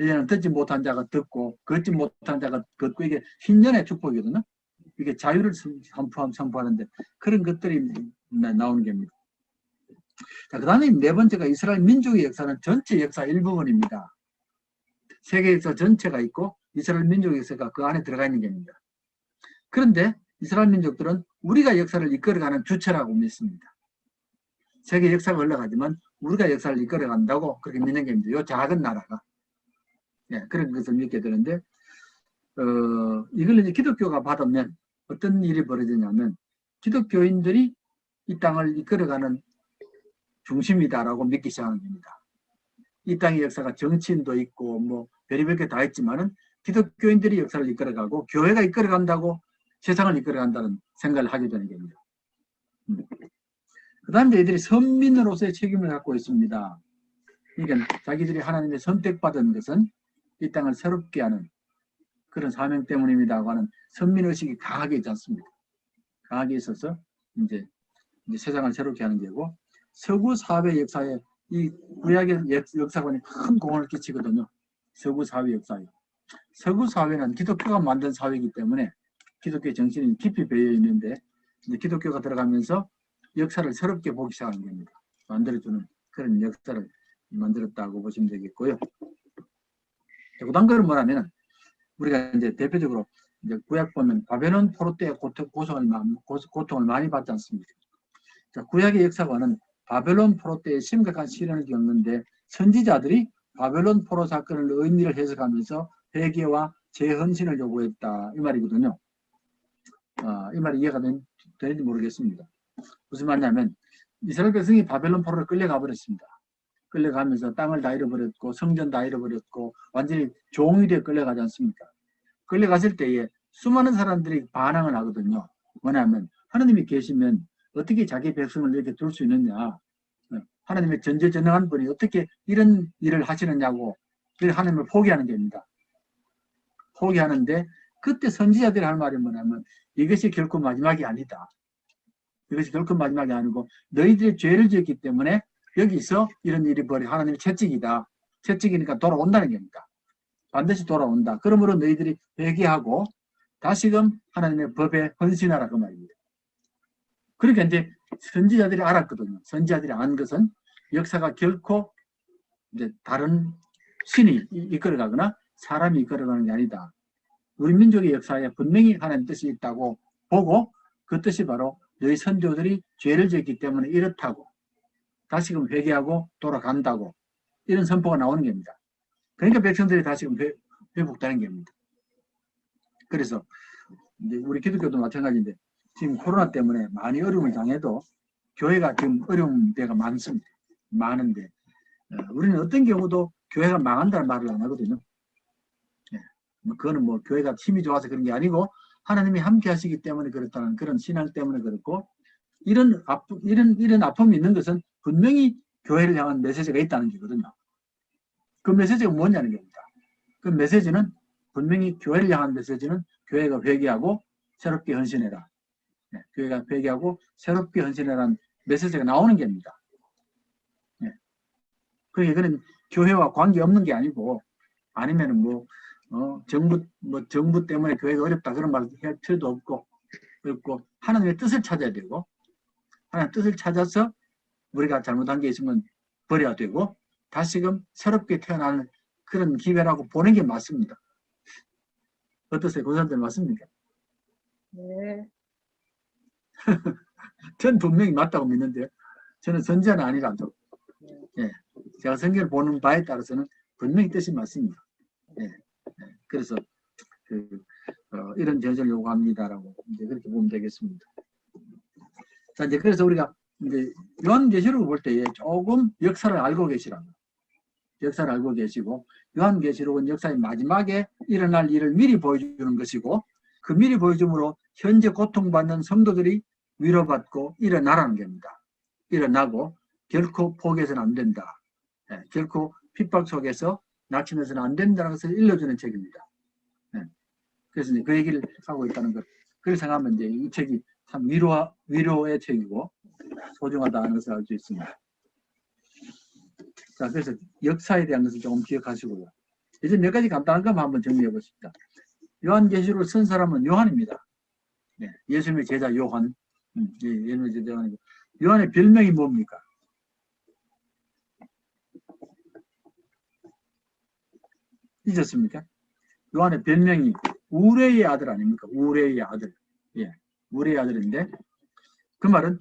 이제는 듣지 못한 자가 듣고 걷지 못한 자가 걷고 이게 희년의 축복이거든요. 이게 자유를 선포하는데 그런 것들이 나오는 겁니다. 자, 그 다음에 네 번째가 이스라엘 민족의 역사는 전체 역사 일부분입니다. 세계 역사 전체가 있고 이스라엘 민족의 역사가 그 안에 들어가 있는 겁니다. 그런데 이스라엘 민족들은 우리가 역사를 이끌어가는 주체라고 믿습니다. 세계 역사가 흘러가지만 우리가 역사를 이끌어간다고 그렇게 믿는 겁니다. 이 작은 나라가. 예, 그런 것을 믿게 되는데, 이걸 이제 기독교가 받으면 어떤 일이 벌어지냐면, 기독교인들이 이 땅을 이끌어가는 중심이다라고 믿기 시작하는 겁니다. 이 땅의 역사가 정치인도 있고, 뭐, 별의별 게 다 있지만은, 기독교인들이 역사를 이끌어가고, 교회가 이끌어간다고 세상을 이끌어간다는 생각을 하게 되는 겁니다. 그 다음에 이들이 선민으로서의 책임을 갖고 있습니다. 그러니까 자기들이 하나님의 선택받은 것은 이 땅을 새롭게 하는 그런 사명 때문입니다 하는 선민의식이 강하게 있지 않습니까? 강하게 있어서 이제 세상을 새롭게 하는 게고, 서구 사회 역사에 이 구약의 역사관이 큰 공헌을 끼치거든요. 서구 사회 역사에. 서구 사회는 기독교가 만든 사회이기 때문에 기독교의 정신이 깊이 배어 있는데, 이제 기독교가 들어가면서 역사를 새롭게 보기 시작한 겁니다. 만들어주는 그런 역사를 만들었다고 보시면 되겠고요. 그 다음 거는 뭐냐면, 우리가 이제 대표적으로 이제 구약 보면 바벨론 포로 때 고통을 많이 받지 않습니까? 자, 구약의 역사관은 바벨론 포로 때에 심각한 시련을 겪는데, 선지자들이 바벨론 포로 사건을 의미를 해석하면서 회개와 재헌신을 요구했다, 이 말이거든요. 이 말이 이해가 되는지 모르겠습니다. 무슨 말이냐면, 이스라엘 백성이 바벨론 포로를 끌려가 버렸습니다. 끌려가면서 땅을 다 잃어버렸고, 성전 다 잃어버렸고, 완전히 종이 되어 끌려가지 않습니까? 끌려갔을 때에 수많은 사람들이 반항을 하거든요. 뭐냐면, 하나님이 계시면 어떻게 자기 백성을 이렇게 둘 수 있느냐. 하나님의 전지전능한 분이 어떻게 이런 일을 하시느냐고, 하나님을 포기하는 겁니다. 포기하는데, 그때 선지자들이 할 말이 뭐냐면, 이것이 결코 마지막이 아니다. 이것이 결코 마지막이 아니고, 너희들이 죄를 지었기 때문에 여기서 이런 일이 하나님의 채찍이다. 채찍이니까 돌아온다는 겁니다. 반드시 돌아온다. 그러므로 너희들이 회개하고 다시금 하나님의 법에 헌신하라, 그 말입니다. 그러니까 이제 선지자들이 알았거든요. 선지자들이 안 것은 역사가 결코 이제 다른 신이 이끌어가거나 사람이 이끌어가는 게 아니다. 우리 민족의 역사에 분명히 하나님 뜻이 있다고 보고, 그 뜻이 바로 너희 선조들이 죄를 지었기 때문에 이렇다고, 다시금 회개하고 돌아간다고, 이런 선포가 나오는 겁니다. 그러니까 백성들이 다시금 회복되는 겁니다. 그래서 이제 우리 기독교도 마찬가지인데, 지금 코로나 때문에 많이 어려움을 당해도 교회가 지금 어려운 데가 많습니다. 많은데, 우리는 어떤 경우도 교회가 망한다는 말을 안 하거든요. 그거는 뭐 교회가 힘이 좋아서 그런 게 아니고, 하나님이 함께 하시기 때문에 그렇다는 그런 신앙 때문에 그렇고, 이런 아픔이 있는 것은 분명히 교회를 향한 메시지가 있다는 거거든요. 그 메시지가 뭐냐는 겁니다. 그 메시지는 분명히 교회를 향한 메시지는 교회가 회개하고 새롭게 헌신해라. 교회가 회개하고 새롭게 헌신해라는 메시지가 나오는 겁니다. 그러니까 이거는 교회와 관계없는 게 아니고, 아니면은 정부 때문에 교회가 어렵다 그런 말 할 필요도 없고, 하나님의 뜻을 찾아야 되고, 하나님의 뜻을 찾아서 우리가 잘못한 게 있으면 버려야 되고, 다시금 새롭게 태어나는 그런 기회라고 보는 게 맞습니다. 어떠세요? 고사님들 맞습니까? 네. 전 분명히 맞다고 믿는데요. 저는 선지자는 아니라도, 제가 성경을 보는 바에 따라서는 분명히 뜻이 맞습니다. 그래서 이런 제재를 요구합니다라고 이제 그렇게 보면 되겠습니다. 자, 이제 그래서 우리가 이제 요한계시록을 볼 때에 조금 역사를 알고 계시라고. 역사를 알고 계시고, 요한계시록은 역사의 마지막에 일어날 일을 미리 보여주는 것이고, 그 미리 보여줌으로 현재 고통받는 성도들이 위로받고 일어나라는 겁니다. 일어나고 결코 포기해서는 안 된다. 결코 핍박 속에서 낙심해서는 안 된다는 것을 일러주는 책입니다. 그래서 이제 그 얘기를 하고 있다는 것. 그렇게 생각하면 이제 이 책이 참 위로의 책이고 소중하다는 것을 알 수 있습니다. 자, 그래서 역사에 대한 것을 조금 기억하시고요. 이제 몇 가지 간단한 것만 한번 정리해 보십시다. 요한계시록을 쓴 사람은 요한입니다. 예수님의 제자 요한. 예수님의 제자 요한이고. 요한의 별명이 뭡니까? 잊었습니까? 요한의 별명이 우레의 아들 아닙니까? 우레의 아들. 우레의 아들인데, 그 말은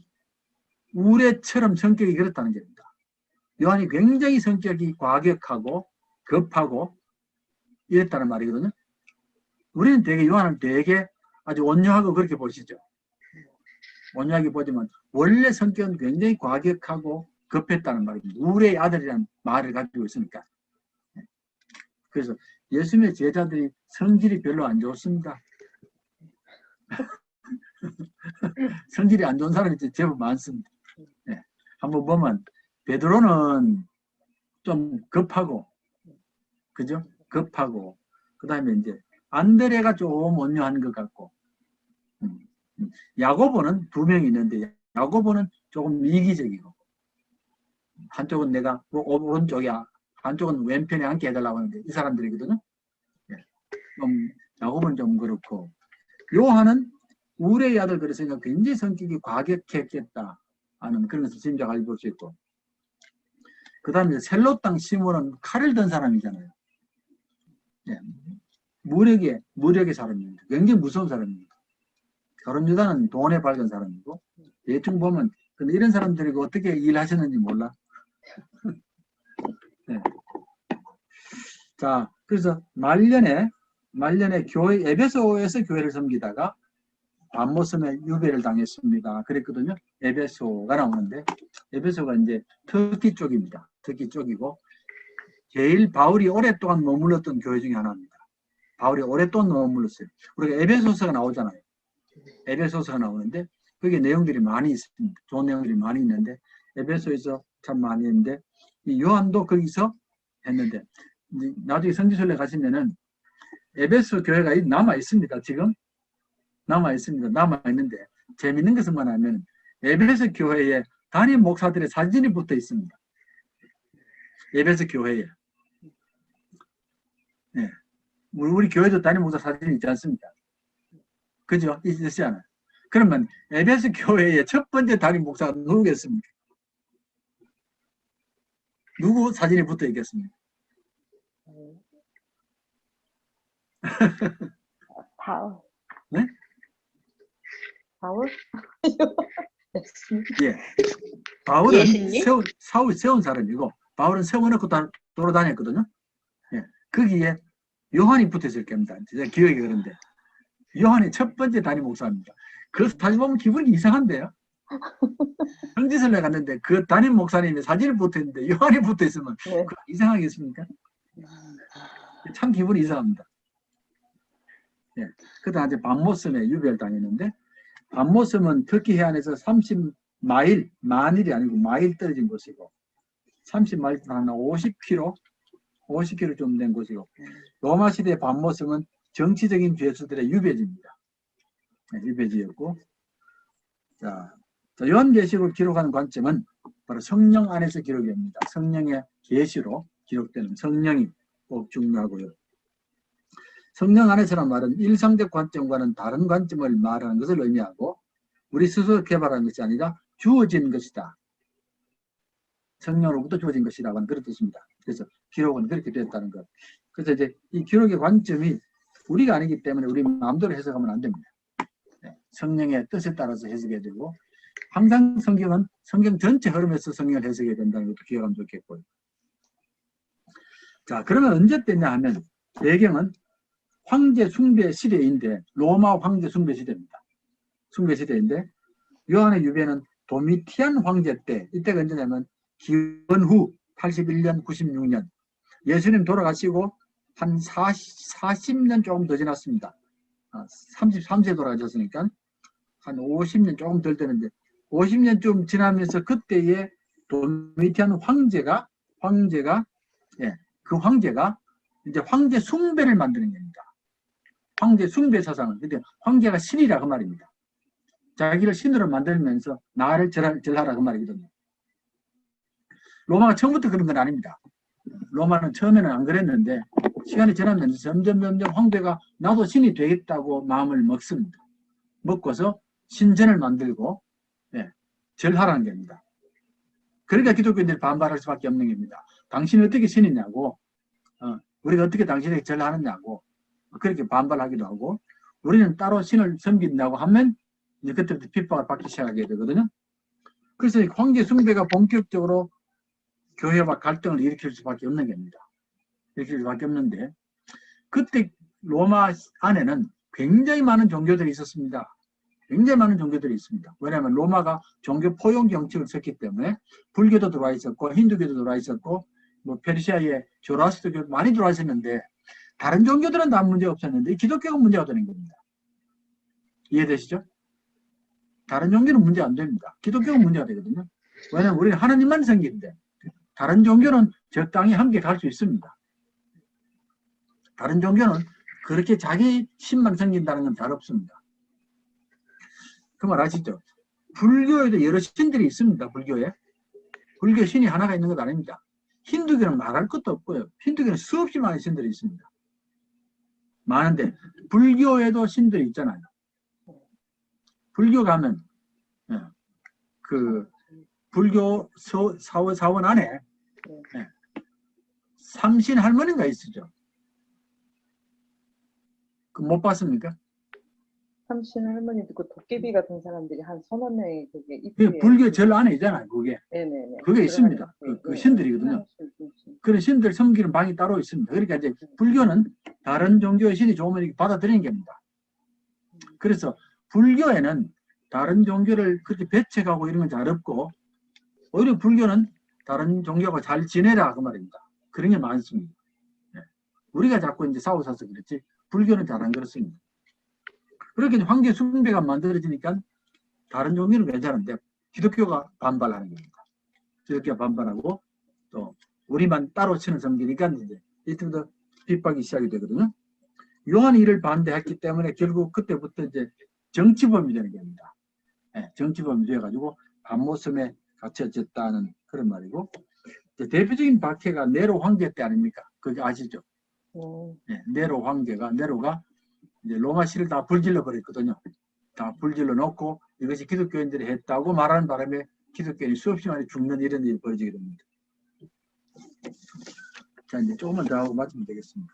우레처럼 성격이 그렇다는 겁니다. 요한이 굉장히 성격이 과격하고 급하고 이랬다는 말이거든요. 우리는 되게 요한을 되게 아주 온유하고 그렇게 보시죠. 온유하게 보지만 원래 성격은 굉장히 과격하고 급했다는 말입니다. 우레의 아들이라는 말을 가지고 있으니까. 그래서 예수님의 제자들이 성질이 별로 안 좋습니다. 성질이 안 좋은 사람이 제법 많습니다. 네. 한번 보면 베드로는 좀 급하고, 그죠? 급하고, 그 다음에 이제 안드레가 좀 온유한 것 같고, 야고보는 두 명이 있는데 야고보는 조금 이기적이고, 한쪽은 내가 오른쪽이야, 한쪽은 왼편에 앉게 해달라고 하는데 이 사람들이거든요. 좀 야고보는 좀 그렇고, 요한은 우레의 아들 그랬으니까 굉장히 성격이 과격했겠다 하는 그런 것을 짐작하게 볼 수 있고, 그 다음에 셀로 땅 시몬은 칼을 든 사람이잖아요. 예. 무력의 사람입니다. 굉장히 무서운 사람입니다. 가룟 유다는 돈에 밝은 사람이고, 대충 보면 근데 이런 사람들이 어떻게 일하셨는지 몰라. 네. 자, 그래서 말년에 교회 에베소에서 교회를 섬기다가 밤모섬에 유배를 당했습니다. 그랬거든요. 에베소가 나오는데 에베소가 이제 터키 쪽입니다. 터키 쪽이고 제일 바울이 오랫동안 머물렀던 교회 중에 하나입니다. 바울이 오랫동안 머물렀어요. 우리가 에베소서가 나오잖아요. 에베소서가 나오는데 거기에 내용들이 많이 있습니다. 좋은 내용들이 많이 있는데 에베소에서 참 많이 있는데 이 요한도 거기서 했는데 나중에 성지순례 가시면은 에베소 교회가 남아 있습니다. 지금 남아 있습니다. 남아 있는데 재밌는 것은 뭐냐면 에베소 교회에 담임 목사들의 사진이 붙어 있습니다. 에베소 교회에. 네. 우리 교회도 담임 목사 사진이 있지 않습니까? 그죠? 있지 않아요? 그러면 에베소 교회의 첫 번째 담임 목사가 누구겠습니까? 누구 사진이 붙어 있겠습니까? 바울. 네? 바울? 예. 바울은 예수님? 사울 세운 사람이고 바울은 세워놓고 돌아다녔거든요. 예. 거기에 요한이 붙어 있을 겁니다. 제 기억이 그런데 요한이 첫 번째 담임 목사입니다. 그 사진 보면 기분이 이상한데요. 성지순례 갔는데 그 담임 목사님이 사진이 붙어 있는데 요한이 붙어 있으면 네. 이상하겠습니까? 참 기분이 이상합니다. 예. 그다음 이제 밤모섬에 유배를 당했는데 밤모섬은 터키 해안에서 30마일, 만일이 아니고 마일 떨어진 곳이고 30마일 한 50km 좀 된 곳이고 로마 시대 밤모섬은 정치적인 죄수들의 유배지입니다. 네, 유배지였고 자, 요한계시록을 기록하는 관점은 바로 성령 안에서 기록이 됩니다. 성령의 계시로 기록되는 성령이 꼭 중요하고요. 성령 안에서란 말은 일상적 관점과는 다른 관점을 말하는 것을 의미하고 우리 스스로 개발하는 것이 아니라 주어진 것이다. 성령으로부터 주어진 것이라고 하는 그런 뜻입니다. 그래서 기록은 그렇게 됐다는 것. 그래서 이제 이 기록의 관점이 우리가 아니기 때문에 우리 마음대로 해석하면 안 됩니다. 네, 성령의 뜻에 따라서 해석해야 되고 항상 성경은 성경 전체 흐름에서 성경을 해석해야 된다는 것도 기억하면 좋겠고요. 자, 그러면 언제 됐냐 하면 배경은 황제 숭배 시대인데 로마 황제 숭배 시대입니다. 숭배 시대인데 요한의 유배는 도미티안 황제 때 이때가 언제냐면 기원 후 81년 96년 예수님 돌아가시고 한 40년 조금 더 지났습니다. 33세 돌아가셨으니까 한 50년 조금 덜 되는데 50년쯤 지나면서 그때의 도미티안 황제가 예, 그 황제가 이제 황제 숭배를 만드는 겁니다. 황제 숭배 사상을. 근데 황제가 신이라 그 말입니다. 자기를 신으로 만들면서 나를 절하라 그 말이거든요. 로마가 처음부터 그런 건 아닙니다. 로마는 처음에는 안 그랬는데 시간이 지나면서 점점 황제가 나도 신이 되겠다고 마음을 먹습니다. 먹고서 신전을 만들고 예, 절하라는 겁니다. 그러니까 기독교인들이 반발할 수밖에 없는 겁니다. 당신이 어떻게 신이냐고 우리가 어떻게 당신에게 절하느냐고 그렇게 반발하기도 하고 우리는 따로 신을 섬긴다고 하면 이제 그때부터 핍박을 받기 시작하게 되거든요. 그래서 황제 숭배가 본격적으로 교회와 갈등을 일으킬 수밖에 없는 겁니다. 일으킬 수밖에 없는데 그때 로마 안에는 굉장히 많은 종교들이 있었습니다. 굉장히 많은 종교들이 있습니다. 왜냐하면 로마가 종교 포용 정책을 썼기 때문에 불교도 들어와 있었고 힌두교도 들어와 있었고 뭐 페르시아의 조라스트교도 많이 들어와 있었는데 다른 종교들은 다 문제가 없었는데 기독교가 문제가 되는 겁니다. 이해되시죠? 다른 종교는 문제 안 됩니다. 기독교가 문제가 되거든요. 왜냐하면 우리는 하나님만 섬기는데 다른 종교는 적당히 함께 갈 수 있습니다. 다른 종교는 그렇게 자기 신만 섬긴다는 건 잘 없습니다. 그 말 아시죠? 불교에도 여러 신들이 있습니다. 불교에. 불교 신이 하나가 있는 것 아닙니다. 힌두교는 말할 것도 없고요. 힌두교는 수없이 많은 신들이 있습니다. 많은데 불교에도 신들이 있잖아요. 불교 가면 그 불교 사원 안에 삼신 할머니가 있으죠. 그 못 봤습니까? 삼신 할머니도 그 도깨비 같은 사람들이 한 서너 명이 그게 그 불교 절 안에 있잖아요. 그게. 네네네. 그게 있습니다. 그 신들이거든요. 그런 신들 섬기는 방이 따로 있습니다. 그러니까 이제 불교는 다른 종교의 신이 좋으면 받아들이는 겁니다. 그래서 불교에는 다른 종교를 그렇게 배척하고 이런 건 잘 없고 오히려 불교는 다른 종교가 잘 지내라 그 말입니다. 그런 게 많습니다. 네. 우리가 자꾸 이제 싸워서 그렇지 불교는 잘 안 그렇습니다. 그렇게 황제 숭배가 만들어지니까 다른 종교는 괜찮은데 기독교가 반발하는 겁니다. 기독교가 반발하고 또 우리만 따로 치는 섬기니까 이제 이때부터 핍박이 시작이 되거든요. 요한이 이를 반대했기 때문에 결국 그때부터 이제 정치범이 되는 겁니다. 네, 정치범이 되어가지고 반모섬에 갇혀졌다는 그런 말이고 대표적인 박해가 네로 황제 때 아닙니까? 그게 아시죠? 네, 네로 황제가 네로가 이제 로마시를 다 불질러 버렸거든요. 다 불질러 놓고 이것이 기독교인들이 했다고 말하는 바람에 기독교인이 수없이 많이 죽는 이런 일이 벌어지게 됩니다. 자, 이제 조금만 더 하고 마치면 되겠습니다.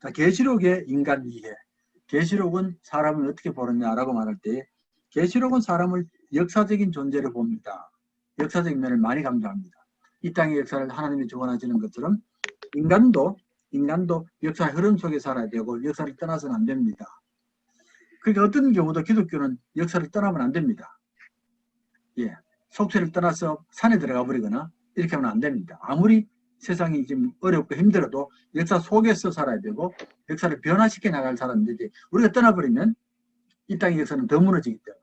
자, 계시록의 인간 이해. 계시록은 사람을 어떻게 보느냐라고 말할 때 계시록은 사람을 역사적인 존재로 봅니다. 역사적인 면을 많이 강조합니다. 이 땅의 역사를 하나님이 주관하시는 것처럼 인간도 역사의 흐름 속에 살아야 되고 역사를 떠나서는 안 됩니다. 그러니까 어떤 경우도 기독교는 역사를 떠나면 안 됩니다. 예, 속세를 떠나서 산에 들어가 버리거나 이렇게 하면 안 됩니다. 아무리 세상이 지금 어렵고 힘들어도 역사 속에서 살아야 되고 역사를 변화시켜 나갈 사람들이지 우리가 떠나버리면 이 땅의 역사는 더 무너지기 때문에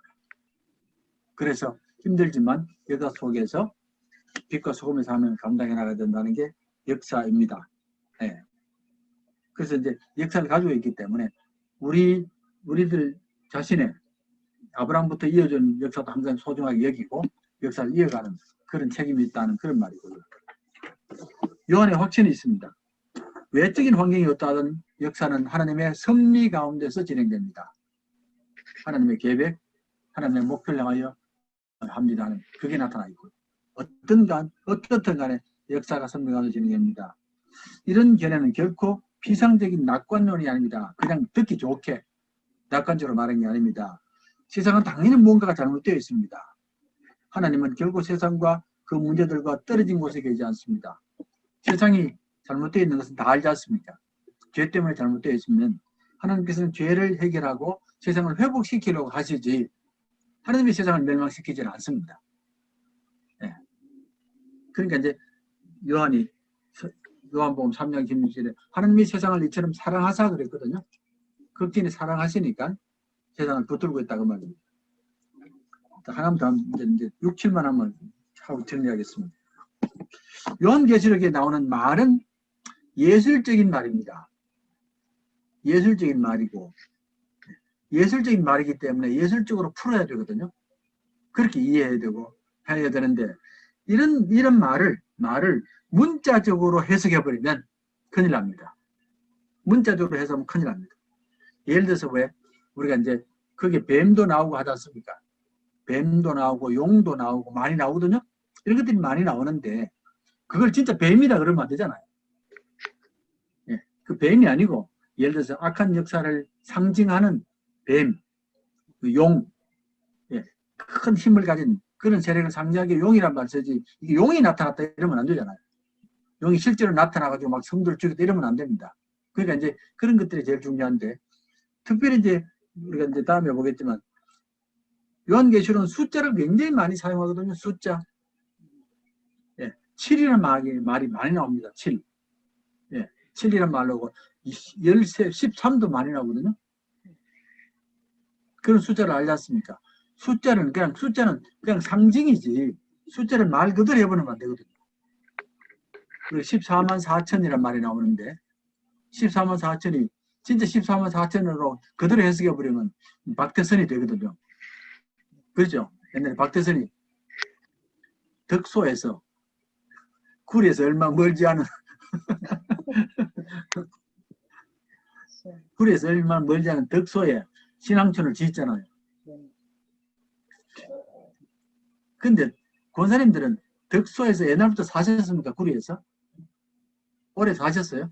그래서 힘들지만 역사 속에서 빛과 소금의 사명을 감당해 나가야 된다는 게 역사입니다. 예. 그래서 이제 역사를 가지고 있기 때문에 우리들 자신의 아브라함부터 이어진 역사도 항상 소중하게 여기고 역사를 이어가는 그런 책임이 있다는 그런 말이고요. 요한의 확신이 있습니다. 외적인 환경이 어떠하든 역사는 하나님의 섭리 가운데서 진행됩니다. 하나님의 계획, 하나님의 목표를 향하여 합니다 하는 그게 나타나 있고요. 어떻든 간에 역사가 섭리 가운데 진행됩니다. 이런 견해는 결코 피상적인 낙관론이 아닙니다. 그냥 듣기 좋게 낙관적으로 말하는 게 아닙니다. 세상은 당연히 무언가가 잘못되어 있습니다. 하나님은 결국 세상과 그 문제들과 떨어진 곳에 계시지 않습니다. 세상이 잘못되어 있는 것은 다 알지 않습니까? 죄 때문에 잘못되어 있으면 하나님께서는 죄를 해결하고 세상을 회복시키려고 하시지 하나님이 세상을 멸망시키지는 않습니다. 네. 그러니까 이제 요한복음 3장 16절에 하나님이 세상을 이처럼 사랑하사 그랬거든요. 극진히 사랑하시니까 세상을 붙들고 있다고 말입니다. 하나만 더 이제 6, 7만 한번 하고 정리하겠습니다. 요한계시록에 나오는 말은 예술적인 말입니다. 예술적인 말이고 예술적인 말이기 때문에 예술적으로 풀어야 되거든요. 그렇게 이해해야 되고 해야 되는데 이런 말을 문자적으로 해석해버리면 큰일 납니다. 문자적으로 해석하면 큰일 납니다. 예를 들어서 왜 우리가 이제 거기에 뱀도 나오고 하지 않습니까? 뱀도 나오고 용도 나오고 많이 나오거든요. 이런 것들이 많이 나오는데 그걸 진짜 뱀이라 그러면 안 되잖아요. 예, 그 뱀이 아니고 예를 들어서 악한 역사를 상징하는 뱀, 용, 예, 큰 힘을 가진 그런 세력을 상징하기 용이란 말 쓰지 이게 용이 나타났다 이러면 안 되잖아요. 용이 실제로 나타나가지고 막 성도를 죽이다 이러면 안 됩니다. 그러니까 이제 그런 것들이 제일 중요한데, 특별히 이제 우리가 이제 다음에 보겠지만, 요한계시록은 숫자를 굉장히 많이 사용하거든요. 숫자. 예, 7이라는 말이 많이 나옵니다. 7. 예, 7이라는 말로 13, 13도 많이 나오거든요. 그런 숫자를 알지 않습니까? 숫자는 그냥 상징이지. 숫자를 말 그대로 해보면 안 되거든요. 14만 4천이란 말이 나오는데, 14만 4천이 진짜 14만 4천으로 그대로 해석해버리면 박태선이 되거든요. 그렇죠? 옛날에 박태선이 덕소에서 구리에서 얼마 멀지 않은 구리에서 얼마 멀지 않은 덕소에 신앙촌을 짓잖아요. 근데 권사님들은 덕소에서 옛날부터 사셨습니까? 구리에서? 오래 사셨어요?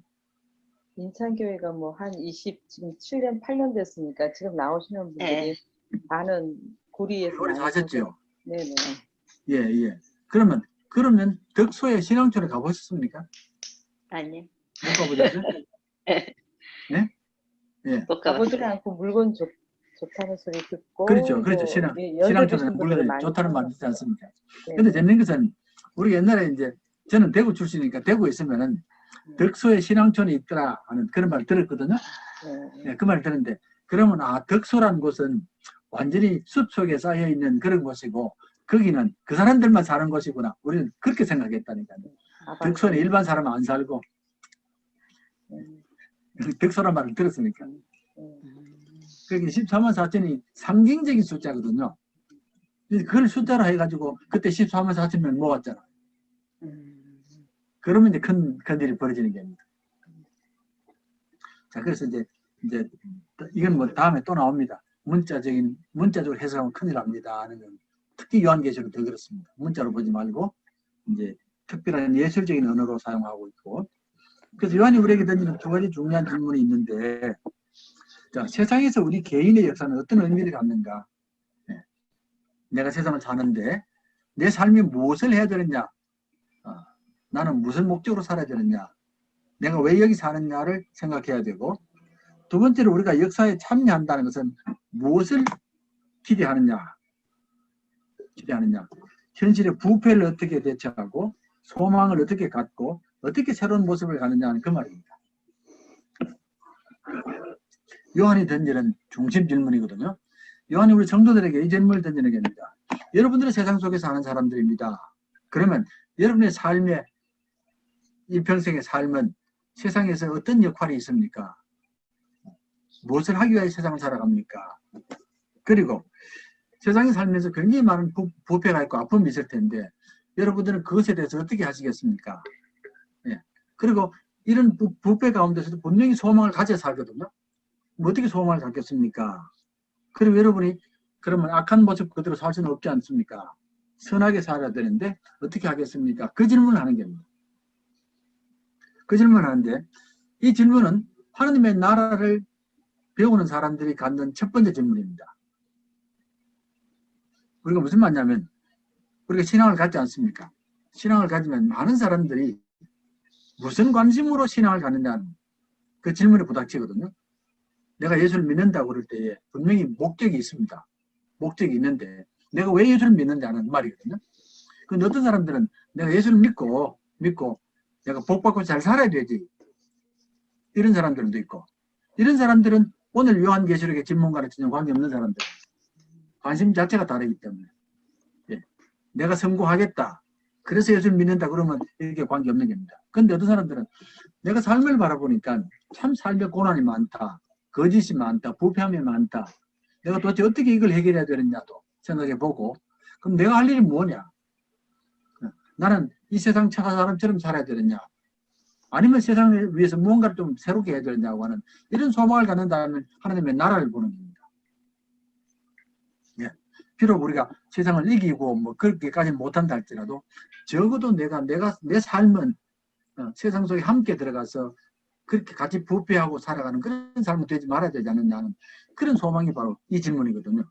인천교회가 뭐 한 27년, 8년 됐으니까 지금 나오시는 분들이 많은 구리에서 오래 많이 사셨죠? 네네. 예, 예. 그러면 덕소에 신앙촌에 가보셨습니까? 아니요. 못 가보셨어요? 네? 예. 못 가보지는 가봤어요. 않고 물건 좋다는 소리 듣고 그렇죠. 또 신앙촌에 물건이 많이 좋다는 말 하는 있지 않습니까? 네. 근데 재밌는 것은, 우리 옛날에 이제, 저는 대구 출신이니까 대구에 있으면은 덕소에 신앙촌이 있더라 하는 그런 말 들었거든요. 네, 그 말 들었는데, 그러면 덕소라는 곳은 완전히 숲 속에 쌓여 있는 그런 곳이고, 거기는 그 사람들만 사는 곳이구나. 우리는 그렇게 생각했다니까요. 덕소는 일반 사람은 안 살고, 덕소란 말을 들었으니까. 그게 14만 4천이 상징적인 숫자거든요. 그걸 숫자로 해가지고 그때 14만 4천 명 모았잖아. 그러면 이제 큰 일이 벌어지는 겁니다. 자, 그래서 이제 이건 뭐 다음에 또 나옵니다. 문자적으로 해석하면 큰일 납니다 하는 건 특히 요한계시록은 더 그렇습니다. 문자로 보지 말고 이제 특별한 예술적인 언어로 사용하고 있고. 그래서 요한이 우리에게 던지는 두 가지 중요한 질문이 있는데, 자, 세상에서 우리 개인의 역사는 어떤 의미를 갖는가? 네. 내가 세상을 사는데 내 삶이 무엇을 해야 되느냐? 나는 무슨 목적으로 살아야 되느냐? 내가 왜 여기 사느냐를 생각해야 되고, 두 번째로 우리가 역사에 참여한다는 것은 무엇을 기대하느냐? 현실의 부패를 어떻게 대처하고, 소망을 어떻게 갖고, 어떻게 새로운 모습을 가느냐 하는 그 말입니다. 요한이 던지는 중심 질문이거든요. 요한이 우리 성도들에게 이 질문을 던지는 겁니다. 여러분들은 세상 속에 사는 사람들입니다. 그러면 여러분의 삶의 일평생의 삶은 세상에서 어떤 역할이 있습니까? 무엇을 하기 위해 세상을 살아갑니까? 그리고 세상에 살면서 굉장히 많은 부패가 있고 아픔이 있을 텐데 여러분들은 그것에 대해서 어떻게 하시겠습니까? 예. 그리고 이런 부패 가운데서도 분명히 소망을 가져 살거든요. 뭐 어떻게 소망을 갖겠습니까? 그리고 여러분이 그러면 악한 모습 그대로 살 수는 없지 않습니까? 선하게 살아야 되는데 어떻게 하겠습니까? 그 질문을 하는 겁니다. 그 질문을 하는데, 이 질문은 하나님의 나라를 배우는 사람들이 갖는 첫 번째 질문입니다. 우리가 무슨 말이냐면, 우리가 신앙을 갖지 않습니까? 신앙을 가지면 많은 사람들이 무슨 관심으로 신앙을 갖느냐는 그 질문에 부닥치거든요. 내가 예수를 믿는다고 그럴 때에 분명히 목적이 있습니다. 목적이 있는데 내가 왜 예수를 믿는다는 말이거든요. 근데 어떤 사람들은 내가 예수를 믿고 내가 복받고 잘 살아야 되지. 이런 사람들도 있고, 이런 사람들은 오늘 요한계시록의 질문과는 전혀 관계없는 사람들. 관심 자체가 다르기 때문에. 예. 내가 성공하겠다. 그래서 예수를 믿는다 그러면 이게 관계없는 겁니다. 근데 어떤 사람들은 내가 삶을 바라보니까 참 삶에 고난이 많다. 거짓이 많다. 부패함이 많다. 내가 도대체 어떻게 이걸 해결해야 되느냐도 생각해보고, 그럼 내가 할 일이 뭐냐? 나는 이 세상 착한 사람처럼 살아야 되느냐? 아니면 세상을 위해서 무언가를 좀 새롭게 해야 되느냐고 하는 이런 소망을 갖는다면 하나님의 나라를 보는 겁니다. 예. 비록 우리가 세상을 이기고 뭐 그렇게까지 못한다 할지라도 적어도 내 삶은 세상 속에 함께 들어가서 그렇게 같이 부패하고 살아가는 그런 삶은 되지 말아야 되지 않느냐는 그런 소망이 바로 이 질문이거든요.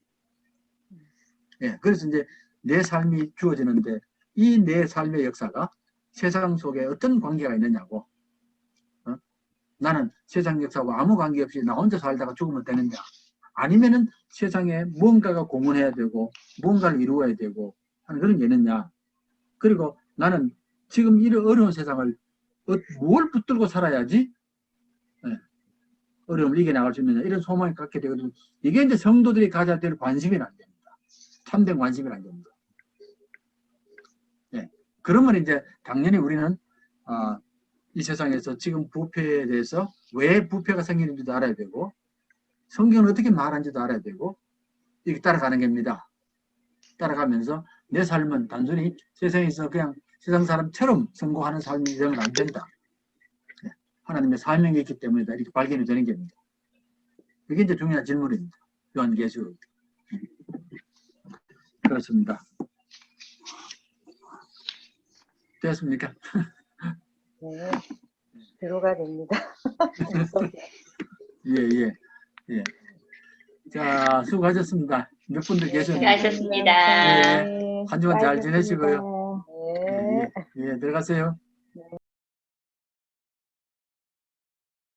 예. 그래서 이제 내 삶이 주어지는데 이 내 삶의 역사가 세상 속에 어떤 관계가 있느냐고. 나는 세상 역사와 아무 관계없이 나 혼자 살다가 죽으면 되는데, 아니면은 세상에 무언가가 공헌해야 되고 무언가를 이루어야 되고 하는 그런 게 있느냐. 그리고 나는 지금 이런 어려운 세상을 뭘 붙들고 살아야지 어려움을 이겨나갈 수 있느냐, 이런 소망을 갖게 되거든요. 이게 이제 성도들이 가져야 될 관심이란 됩니다. 참된 관심이란 됩니다. 그러면 이제 당연히 우리는 이 세상에서 지금 부패에 대해서 왜 부패가 생기는지도 알아야 되고, 성경은 어떻게 말하는지도 알아야 되고, 이렇게 따라가는 겁니다. 따라가면서 내 삶은 단순히 세상에서 그냥 세상 사람처럼 성공하는 삶이 되면 안 된다. 하나님의 사명이 있기 때문에 이렇게 발견이 되는 겁니다. 이게 이제 중요한 질문입니다. 요한계시록. 그렇습니다. 됐습니까? 네, 들어가 됩니다. 예. 자, 수고하셨습니다. 몇 분들 계셨는데. 수고하셨습니다. 한 주간 잘 지내시고요. 네. 들어가세요.